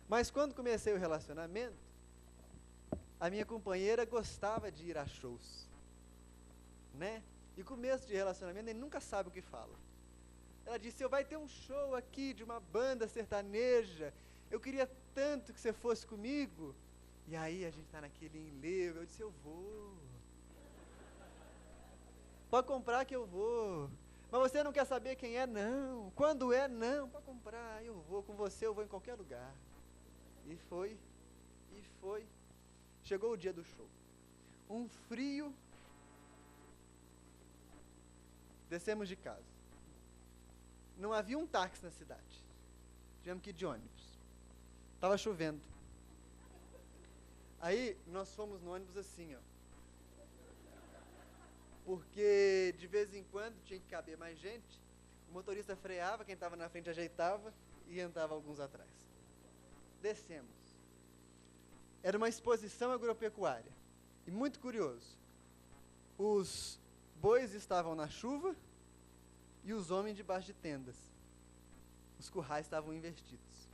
Mas quando comecei o relacionamento, a minha companheira gostava de ir a shows, né? E começo de relacionamento, ele nunca sabe o que fala. Ela disse: vai ter um show aqui de uma banda sertaneja, eu queria tanto que você fosse comigo. E aí a gente está naquele enlevo, eu disse: eu vou. Pode comprar que eu vou. Mas você não quer saber quem é? Não. Quando é? Não. Para comprar, eu vou. Com você eu vou em qualquer lugar. E foi. Chegou o dia do show. Um frio. Descemos de casa. Não havia um táxi na cidade. Tivemos que ir de ônibus. Estava chovendo. Aí nós fomos no ônibus assim, ó. Porque de vez em quando tinha que caber mais gente. O motorista freava, quem estava na frente ajeitava e entrava alguns atrás. Descemos. Era uma exposição agropecuária. E muito curioso. Os bois estavam na chuva e os homens debaixo de tendas. Os currais estavam invertidos.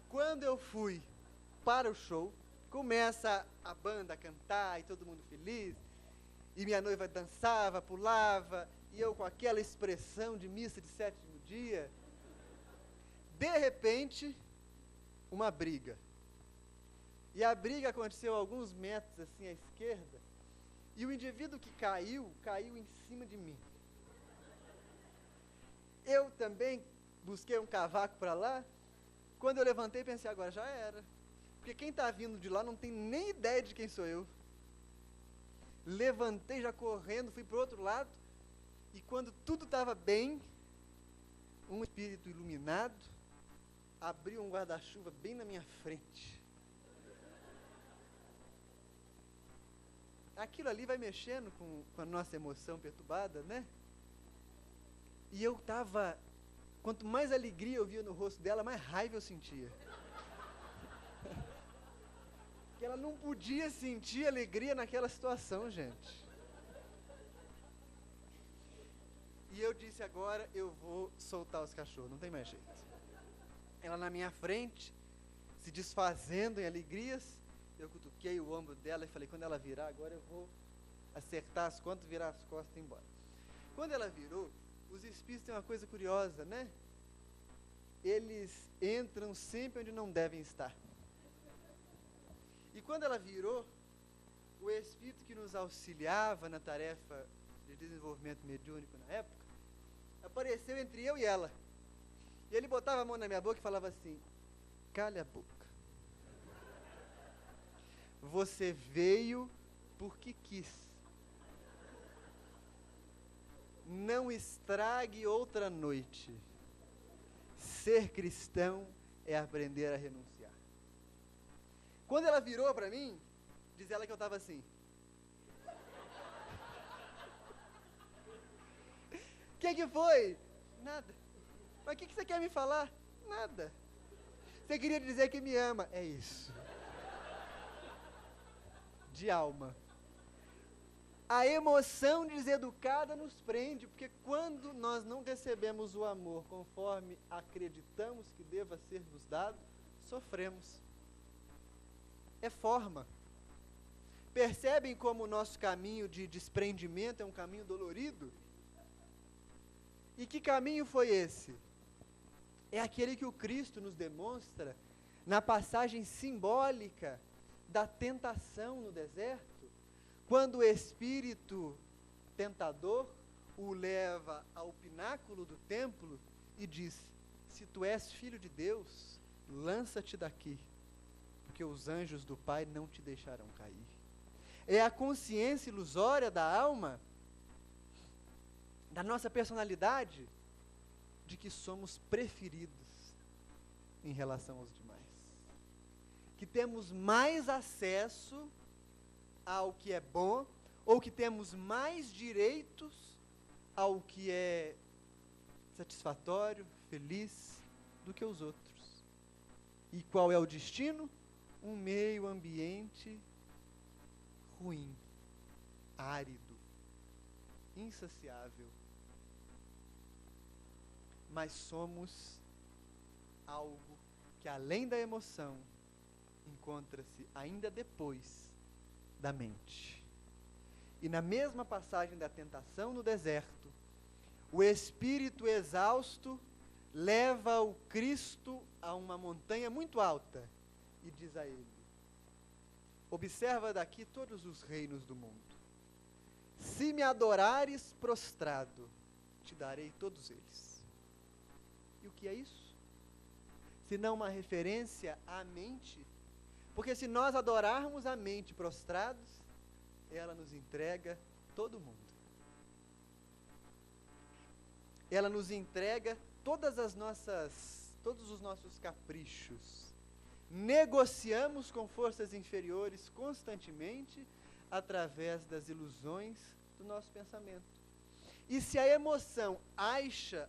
Quando eu fui para o show, começa a banda a cantar e todo mundo feliz, e minha noiva dançava, pulava, e eu com aquela expressão de missa de sétimo dia. De repente, uma briga. E a briga aconteceu a alguns metros assim à esquerda, e o indivíduo que caiu em cima de mim. Eu também busquei um cavaco para lá. Quando eu levantei, pensei, agora já era. Porque quem está vindo de lá não tem nem ideia de quem sou eu. Levantei já correndo, fui para o outro lado, e quando tudo estava bem, um espírito iluminado abriu um guarda-chuva bem na minha frente. Aquilo ali vai mexendo com a nossa emoção perturbada, né? E eu estava, quanto mais alegria eu via no rosto dela, mais raiva eu sentia. Que ela não podia sentir alegria naquela situação, gente. E eu disse, agora eu vou soltar os cachorros, não tem mais jeito. Ela na minha frente, se desfazendo em alegrias, eu cutuquei o ombro dela e falei, quando ela virar, agora eu vou acertar as contas, virar as costas e ir embora. Quando ela virou, os espíritos têm uma coisa curiosa, né? Eles entram sempre onde não devem estar. E quando ela virou, o espírito que nos auxiliava na tarefa de desenvolvimento mediúnico na época, apareceu entre eu e ela. E ele botava a mão na minha boca e falava assim, cale a boca. Você veio porque quis. Não estrague outra noite. Ser cristão é aprender a renunciar. Quando ela virou para mim, diz ela que eu estava assim. O que foi? Nada. Mas o que você quer me falar? Nada. Você queria dizer que me ama. É isso. De alma. A emoção deseducada nos prende, porque quando nós não recebemos o amor conforme acreditamos que deva ser nos dado, sofremos. É forma. Percebem como o nosso caminho de desprendimento é um caminho dolorido? E que caminho foi esse? É aquele que o Cristo nos demonstra na passagem simbólica da tentação no deserto, quando o espírito tentador o leva ao pináculo do templo e diz, se tu és filho de Deus, lança-te daqui, porque os anjos do Pai não te deixarão cair. É a consciência ilusória da alma, da nossa personalidade, de que somos preferidos em relação aos demais. Que temos mais acesso ao que é bom, ou que temos mais direitos ao que é satisfatório, feliz, do que os outros. E qual é o destino? Um meio ambiente ruim, árido, insaciável. Mas somos algo que, além da emoção, encontra-se ainda depois da mente. E na mesma passagem da tentação no deserto, o espírito exausto leva o Cristo a uma montanha muito alta e diz a ele, observa daqui todos os reinos do mundo. se me adorares prostrado, te darei todos eles. E o que é isso? Se não uma referência à mente? Porque se nós adorarmos a mente prostrados, ela nos entrega todo mundo. Ela nos entrega todos os nossos caprichos. Negociamos com forças inferiores constantemente através das ilusões do nosso pensamento. E se a emoção acha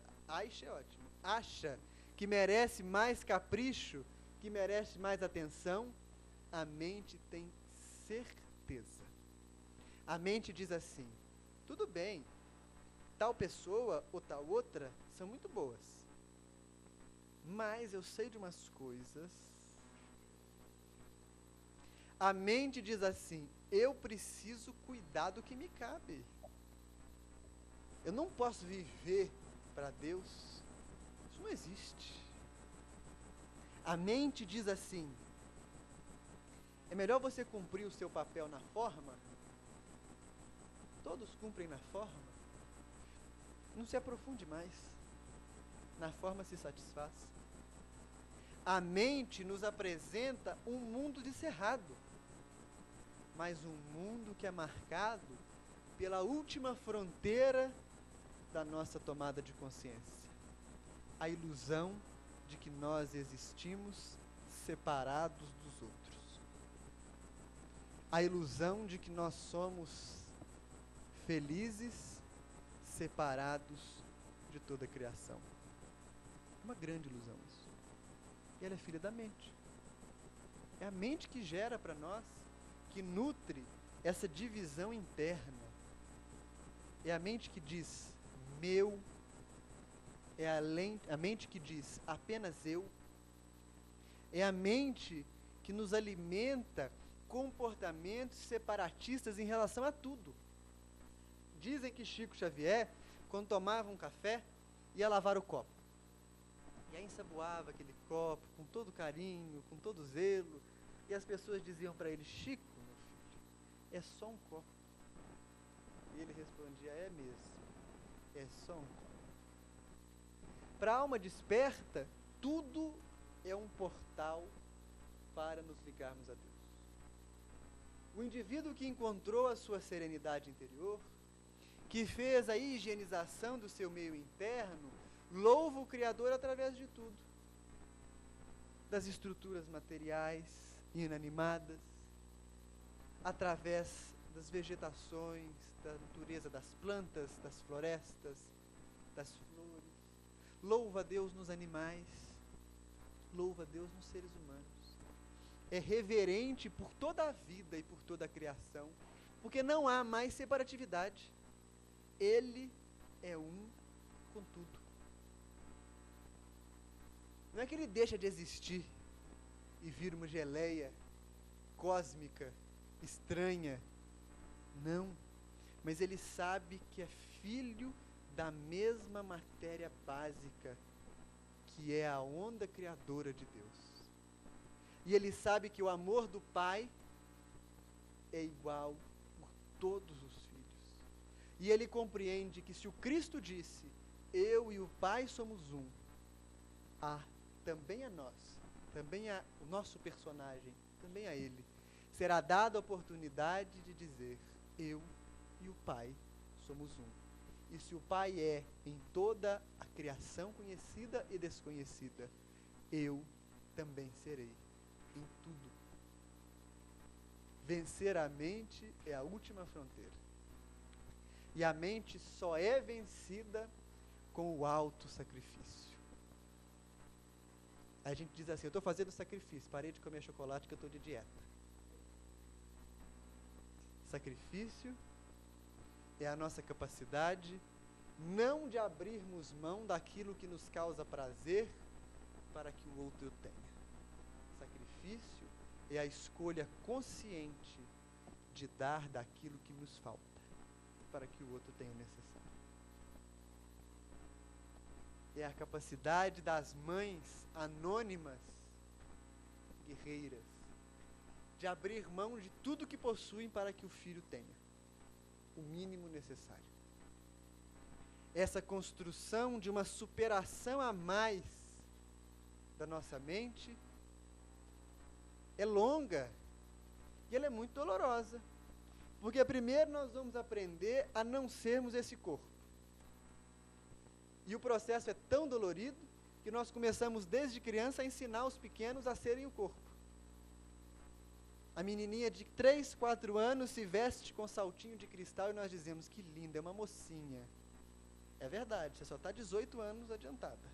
que merece mais capricho, que merece mais atenção, a mente tem certeza. A mente diz assim: tudo bem, tal pessoa ou tal outra são muito boas, mas eu sei de umas coisas. A mente diz assim: eu preciso cuidar do que me cabe. Eu não posso viver para Deus. Isso não existe. A mente diz assim: é melhor você cumprir o seu papel na forma. Todos cumprem na forma. Não se aprofunde mais. Na forma se satisfaz. A mente nos apresenta um mundo descerrado, mas um mundo que é marcado pela última fronteira da nossa tomada de consciência. A ilusão de que nós existimos separados dos outros. A ilusão de que nós somos felizes, separados de toda a criação. Uma grande ilusão isso. E ela é filha da mente. É a mente que gera para nós, que nutre essa divisão interna. É a mente que diz meu, é a mente que diz apenas eu. É a mente que nos alimenta comportamentos separatistas em relação a tudo. Dizem que Chico Xavier, quando tomava um café, ia lavar o copo. E aí ensaboava aquele copo com todo carinho, com todo zelo. E as pessoas diziam para ele: Chico, meu filho, é só um copo. E ele respondia: é mesmo, é só um copo. Para a alma desperta, tudo é um portal para nos ligarmos a Deus. O indivíduo que encontrou a sua serenidade interior, que fez a higienização do seu meio interno, louva o Criador através de tudo. Das estruturas materiais inanimadas, através das vegetações, da natureza das plantas, das florestas, das flores. Louva a Deus nos animais, louva a Deus nos seres humanos. É reverente por toda a vida e por toda a criação, porque não há mais separatividade. Ele é um com tudo. Não é que ele deixa de existir e vira uma geleia cósmica, estranha. Não. Mas ele sabe que é filho da mesma matéria básica, que é a onda criadora de Deus. E ele sabe que o amor do Pai é igual por todos os filhos. E ele compreende que se o Cristo disse: eu e o Pai somos um, também a nós, também a o nosso personagem, também a ele, será dada a oportunidade de dizer: eu e o Pai somos um. E se o Pai é em toda a criação conhecida e desconhecida, eu também serei em tudo. Vencer a mente é a última fronteira. E a mente só é vencida com o auto-sacrifício. A gente diz assim: eu estou fazendo sacrifício, parei de comer chocolate que eu estou de dieta. Sacrifício é a nossa capacidade não de abrirmos mão daquilo que nos causa prazer para que o outro tenha. Sacrifício é a escolha consciente de dar daquilo que nos falta para que o outro tenha o necessário. É a capacidade das mães anônimas, guerreiras, de abrir mão de tudo que possuem para que o filho tenha o mínimo necessário. Essa construção de uma superação a mais da nossa mente é longa e ela é muito dolorosa. Porque primeiro nós vamos aprender a não sermos esse corpo. E o processo é tão dolorido que nós começamos desde criança a ensinar os pequenos a serem o corpo. A menininha de 3, 4 anos se veste com saltinho de cristal e nós dizemos, que linda, é uma mocinha. É verdade, você só está 18 anos adiantada.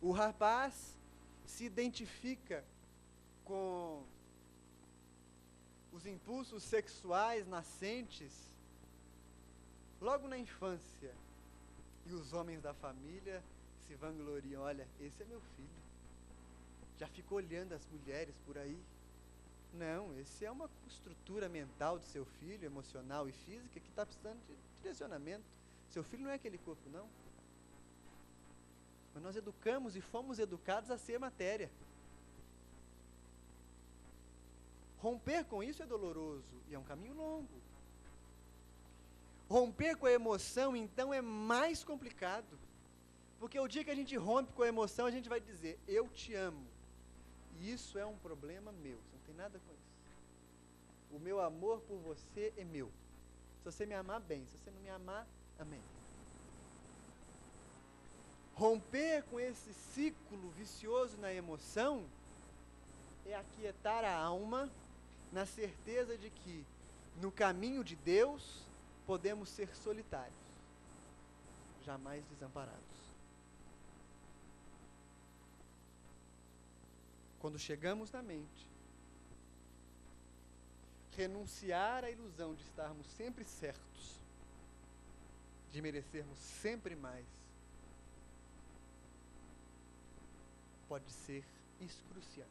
O rapaz se identifica com os impulsos sexuais nascentes logo na infância. E os homens da família se vangloriam, olha, esse é meu filho. Já ficou olhando as mulheres por aí? Não, esse é uma estrutura mental do seu filho, emocional e física, que está precisando de direcionamento. Seu filho não é aquele corpo, não. Mas nós educamos e fomos educados a ser matéria. Romper com isso é doloroso e é um caminho longo. Romper com a emoção, então, é mais complicado. Porque o dia que a gente rompe com a emoção, a gente vai dizer, eu te amo. E isso é um problema meu, não tem nada com isso. O meu amor por você é meu. Se você me amar, bem. Se você não me amar, amém. Romper com esse ciclo vicioso na emoção é aquietar a alma na certeza de que, no caminho de Deus, podemos ser solitários, jamais desamparados. Quando chegamos na mente, renunciar à ilusão de estarmos sempre certos, de merecermos sempre mais, pode ser excruciante.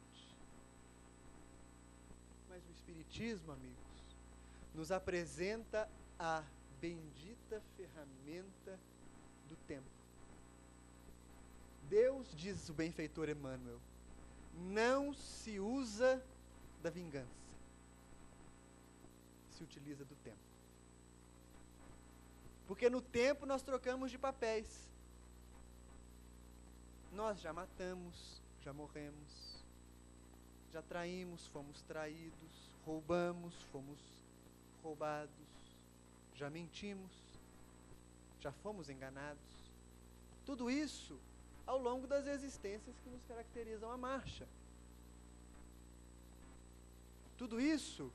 Mas o Espiritismo, amigos, nos apresenta a bendita ferramenta do tempo. Deus, diz o benfeitor Emmanuel, não se usa da vingança, se utiliza do tempo. Porque no tempo nós trocamos de papéis. Nós já matamos, já morremos, já traímos, fomos traídos, roubamos, fomos roubados, já mentimos, já fomos enganados. Tudo isso ao longo das existências que nos caracterizam a marcha. Tudo isso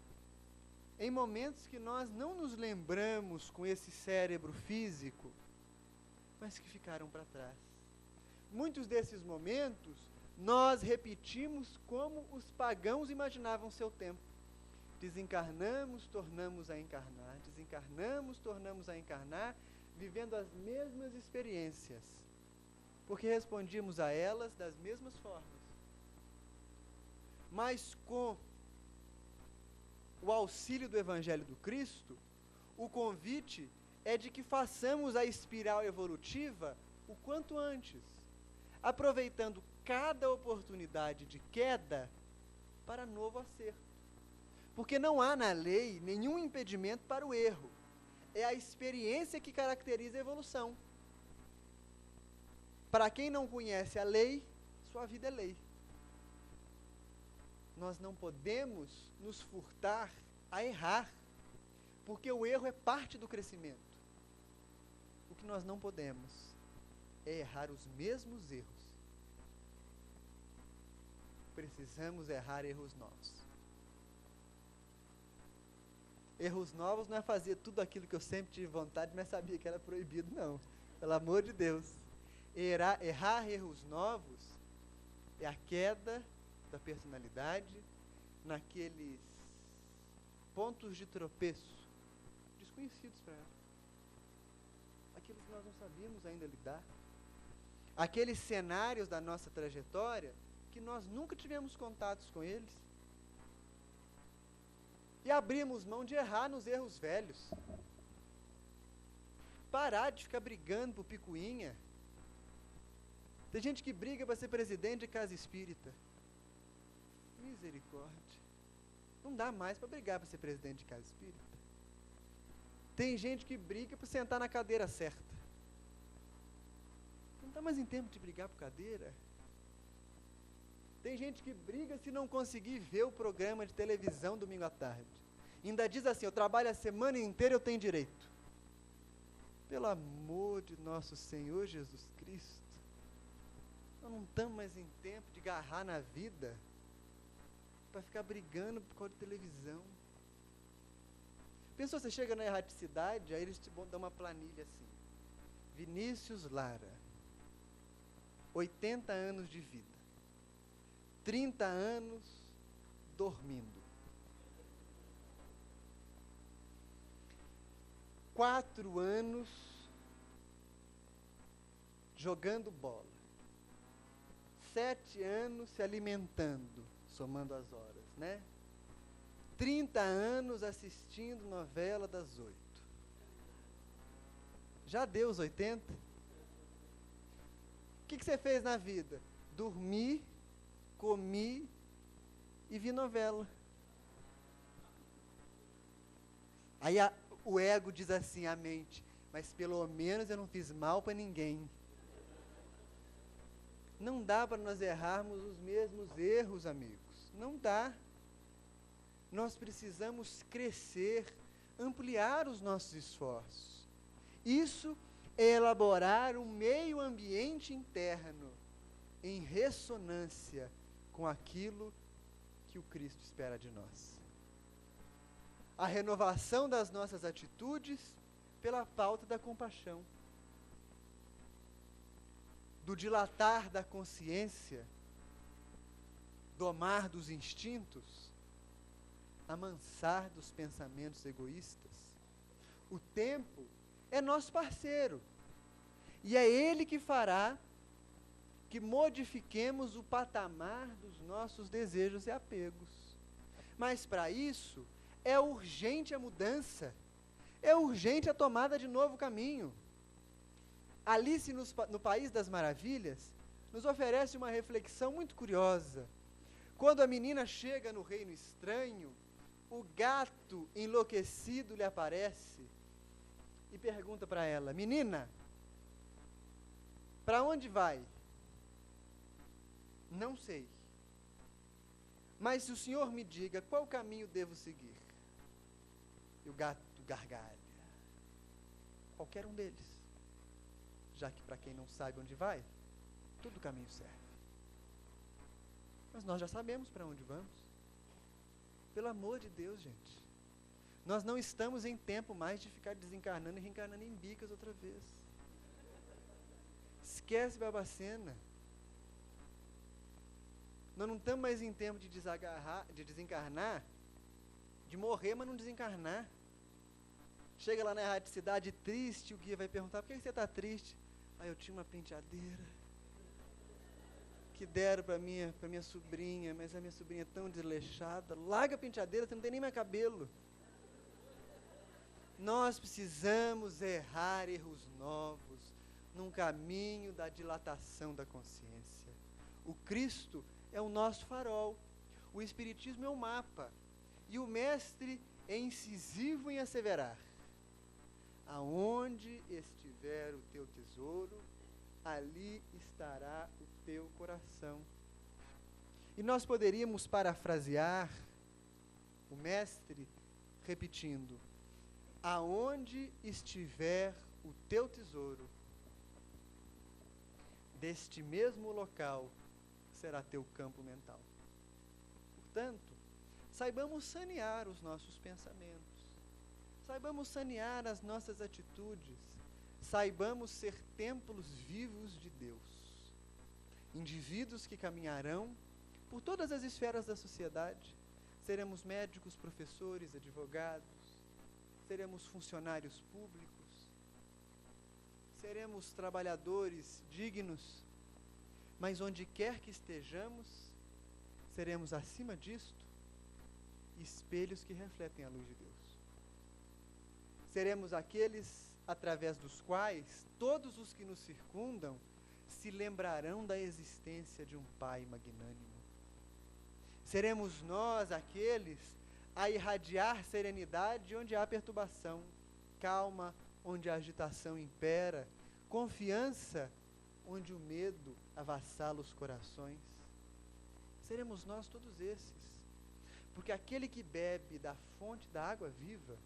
em momentos que nós não nos lembramos com esse cérebro físico, mas que ficaram para trás. Muitos desses momentos nós repetimos como os pagãos imaginavam seu tempo. Desencarnamos, tornamos a encarnar, desencarnamos, tornamos a encarnar, vivendo as mesmas experiências, porque respondíamos a elas das mesmas formas. Mas com o auxílio do Evangelho do Cristo, o convite é de que façamos a espiral evolutiva o quanto antes, aproveitando cada oportunidade de queda para novo acerto. Porque não há na lei nenhum impedimento para o erro. É a experiência que caracteriza a evolução. Para quem não conhece a lei, sua vida é lei. Nós não podemos nos furtar a errar, porque o erro é parte do crescimento. O que nós não podemos é errar os mesmos erros. Precisamos errar erros novos. Erros novos não é fazer tudo aquilo que eu sempre tive vontade, mas sabia que era proibido, não. Pelo amor de Deus. Errar erros novos é a queda da personalidade naqueles pontos de tropeço desconhecidos para ela. Aquilo que nós não sabíamos ainda lidar. Aqueles cenários da nossa trajetória que nós nunca tivemos contatos com eles. E abrimos mão de errar nos erros velhos. Parar de ficar brigando por picuinha. Tem gente que briga para ser presidente de casa espírita. Misericórdia. Não dá mais para brigar para ser presidente de casa espírita. Tem gente que briga por sentar na cadeira certa. Não está mais em tempo de brigar por cadeira. Tem gente que briga se não conseguir ver o programa de televisão domingo à tarde. Ainda diz assim, eu trabalho a semana inteira, eu tenho direito. Pelo amor de nosso Senhor Jesus Cristo, nós não estamos mais em tempo de agarrar na vida para ficar brigando por causa de televisão. Pensou, você chega na erraticidade, aí eles te dão uma planilha assim. Vinícius Lara, 80 anos de vida. 30 anos dormindo. 4 anos jogando bola. 7 anos se alimentando, somando as horas, né? 30 anos assistindo novela das 8. Já deu os 80? O que você fez na vida? Dormi, comi e vi novela. Aí o ego diz assim, a mente, mas pelo menos eu não fiz mal para ninguém. Não dá para nós errarmos os mesmos erros, amigos. Não dá. Nós precisamos crescer, ampliar os nossos esforços. Isso é elaborar um meio ambiente interno em ressonância com aquilo que o Cristo espera de nós. A renovação das nossas atitudes pela pauta da compaixão, do dilatar da consciência, domar dos instintos, amansar dos pensamentos egoístas. O tempo é nosso parceiro, e é ele que fará que modifiquemos o patamar dos nossos desejos e apegos. Mas para isso, é urgente a mudança, é urgente a tomada de novo caminho. Alice, no País das Maravilhas, nos oferece uma reflexão muito curiosa. Quando a menina chega no reino estranho, o gato enlouquecido lhe aparece e pergunta para ela, menina, para onde vai? Não sei. Mas se o senhor me diga qual caminho devo seguir. E o gato gargalha. Qualquer um deles. Já que para quem não sabe onde vai, todo caminho serve. Mas nós já sabemos para onde vamos. Pelo amor de Deus, gente. Nós não estamos em tempo mais de ficar desencarnando e reencarnando em bicas outra vez. Esquece Babacena. Nós não estamos mais em tempo de desencarnar, de morrer, mas não desencarnar. Chega lá na erraticidade triste, o guia vai perguntar, por que você está triste? Eu tinha uma penteadeira que deram para minha sobrinha, mas a minha sobrinha é tão desleixada. Larga a penteadeira, você não tem nem mais cabelo. Nós precisamos errar erros novos num caminho da dilatação da consciência. O Cristo é o nosso farol, o Espiritismo é o mapa, e o Mestre é incisivo em asseverar: aonde estiver o teu tesouro, ali estará o teu coração. E nós poderíamos parafrasear o Mestre repetindo: aonde estiver o teu tesouro, deste mesmo local será teu campo mental. Portanto, saibamos sanear os nossos pensamentos, saibamos sanear as nossas atitudes, saibamos ser templos vivos de Deus, indivíduos que caminharão por todas as esferas da sociedade. Seremos médicos, professores, advogados, seremos funcionários públicos, seremos trabalhadores dignos, mas onde quer que estejamos, seremos, acima disto, espelhos que refletem a luz de Deus. Seremos aqueles através dos quais todos os que nos circundam se lembrarão da existência de um Pai magnânimo. Seremos nós aqueles a irradiar serenidade onde há perturbação, calma onde a agitação impera, confiança onde o medo avassala os corações. Seremos nós todos esses, porque aquele que bebe da fonte da água viva,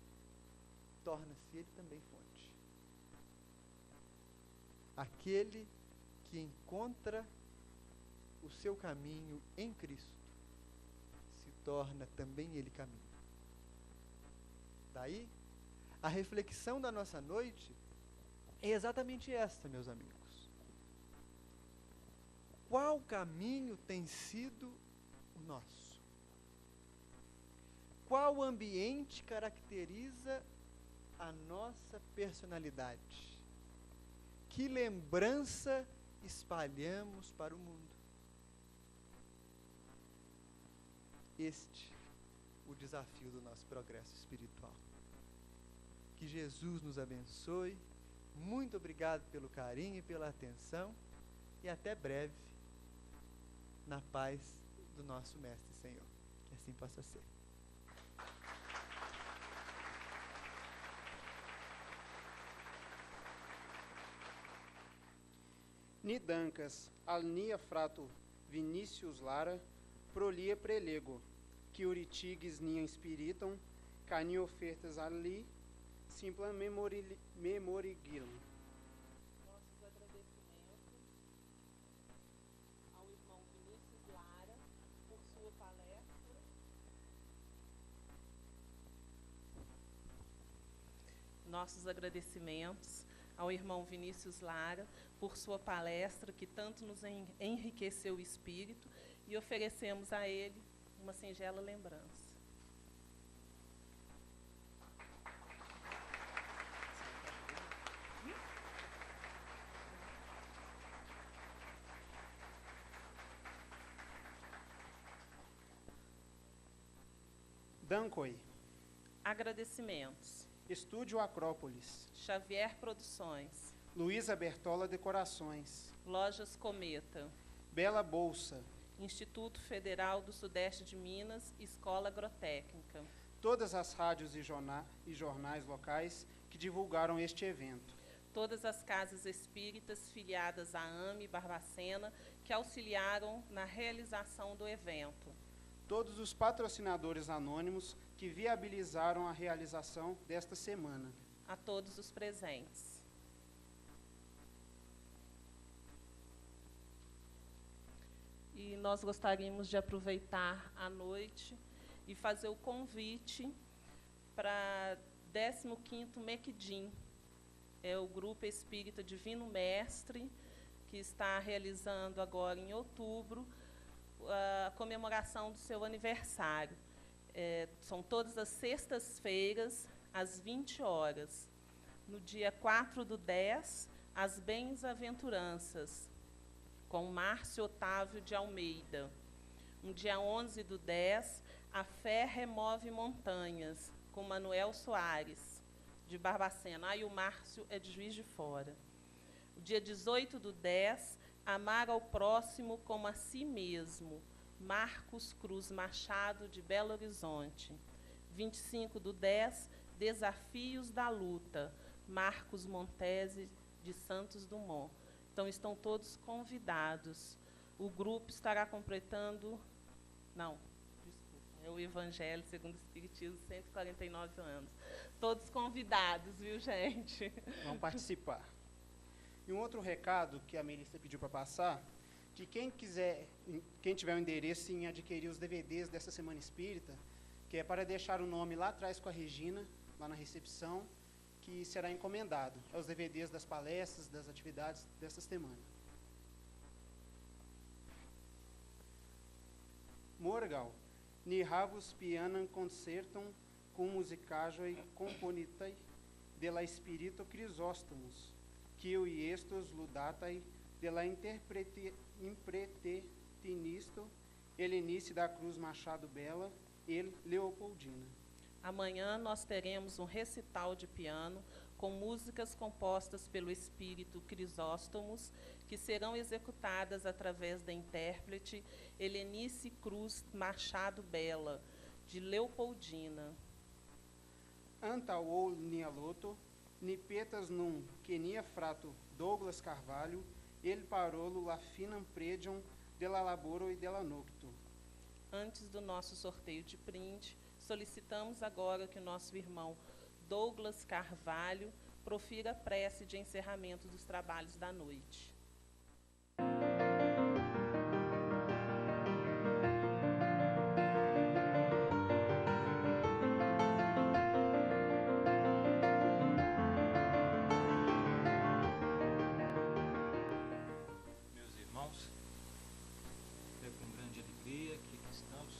torna-se ele também fonte. Aquele que encontra o seu caminho em Cristo, se torna também ele caminho. Daí, a reflexão da nossa noite é exatamente esta, meus amigos. Qual caminho tem sido o nosso? Qual ambiente caracteriza a nossa personalidade? Que lembrança espalhamos para o mundo? Este o desafio do nosso progresso espiritual. Que Jesus nos abençoe. Muito obrigado pelo carinho e pela atenção. E até breve, na paz do nosso Mestre e Senhor. Que assim possa ser. Nidancas, alnia frato Vinícius Lara, prolia prelego, que uritigues ninha espiritam, cani ofertas ali, simpla memorigilam. Nossos agradecimentos ao irmão Vinícius Lara por sua palestra. Nossos agradecimentos ao irmão Vinícius Lara por sua palestra, que tanto nos enriqueceu o espírito, e oferecemos a ele uma singela lembrança. Dancoi, Agradecimentos. Estúdio Acrópolis, Xavier Produções, Luísa Bertola Decorações, Lojas Cometa, Bela Bolsa, Instituto Federal do Sudeste de Minas, Escola Agrotécnica, todas as rádios e jornais locais que divulgaram este evento, todas as casas espíritas filiadas à AME Barbacena que auxiliaram na realização do evento, todos os patrocinadores anônimos que viabilizaram a realização desta semana, a todos os presentes. E nós gostaríamos de aproveitar a noite e fazer o convite para 15º Mequidim. É o Grupo Espírita Divino Mestre, que está realizando agora em outubro a comemoração do seu aniversário. São todas as sextas-feiras, às 20 horas. No dia 4/10, as Bens-aventuranças, com Márcio Otávio de Almeida. No dia 11/10, A Fé Remove Montanhas, com Manuel Soares, de Barbacena. E o Márcio é de Juiz de Fora. O dia 18/10, Amar ao Próximo como a Si Mesmo, Marcos Cruz Machado, de Belo Horizonte. 25/10, Desafios da Luta, Marcos Montese, de Santos Dumont. Então, estão todos convidados. O grupo estará completando... Não, desculpa, é o Evangelho segundo o Espiritismo, 149 anos. Todos convidados, viu, gente? vão participar. E um outro recado que a Melissa pediu para passar, que quem tiver o endereço em adquirir os DVDs dessa Semana Espírita, que é para deixar o nome lá atrás com a Regina, lá na recepção, que será encomendado. É os DVDs das palestras, das atividades dessa semana. Morgal, ni havus pianam concertum cum musicajoi componitai de la spirito Crisóstomos, quiu iestos ludatai de la impretenisto Helenice da Cruz Machado Bela e Leopoldina. Amanhã nós teremos um recital de piano com músicas compostas pelo espírito Crisóstomos, que serão executadas através da intérprete Helenice Cruz Machado Bela, de Leopoldina. Antaol nialoto, Nipetas num quenia frato Douglas Carvalho, ele parolo la finam predium della laboro e della nocto. Antes do nosso sorteio de print, solicitamos agora que o nosso irmão Douglas Carvalho profira a prece de encerramento dos trabalhos da noite. Meus irmãos, é com grande alegria que aqui estamos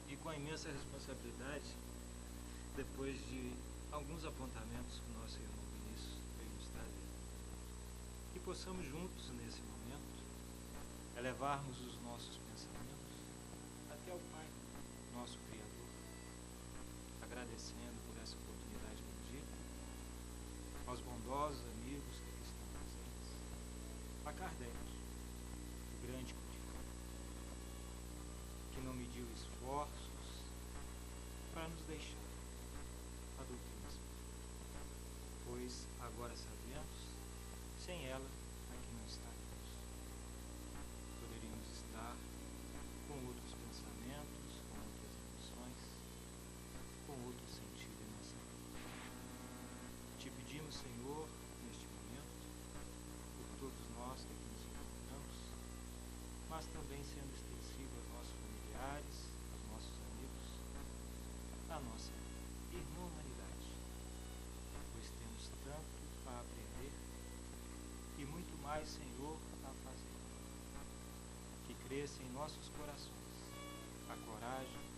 e com a imensa responsabilidade, depois de alguns apontamentos que o nosso irmão Vinícius veio nos trazer, que possamos juntos, nesse momento, elevarmos os nossos pensamentos até ao Pai, nosso Criador, agradecendo por essa oportunidade bendita, aos bondosos amigos que aqui estão presentes, a Kardec, o grande codificador, que não mediu esforços para nos deixar a doutrina espírita, pois agora sabemos, sem ela aqui não estaremos. Poderíamos estar com outros pensamentos, com outras emoções, com outro sentido em nossa vida. Te pedimos, Senhor, neste momento, por todos nós que aqui nos encontramos, mas também sendo extensivo aos nossos familiares, aos nossos amigos, à nossa irmã humanidade, pois temos tanto a aprender e muito mais, Senhor, a fazer. Que cresça em nossos corações a coragem,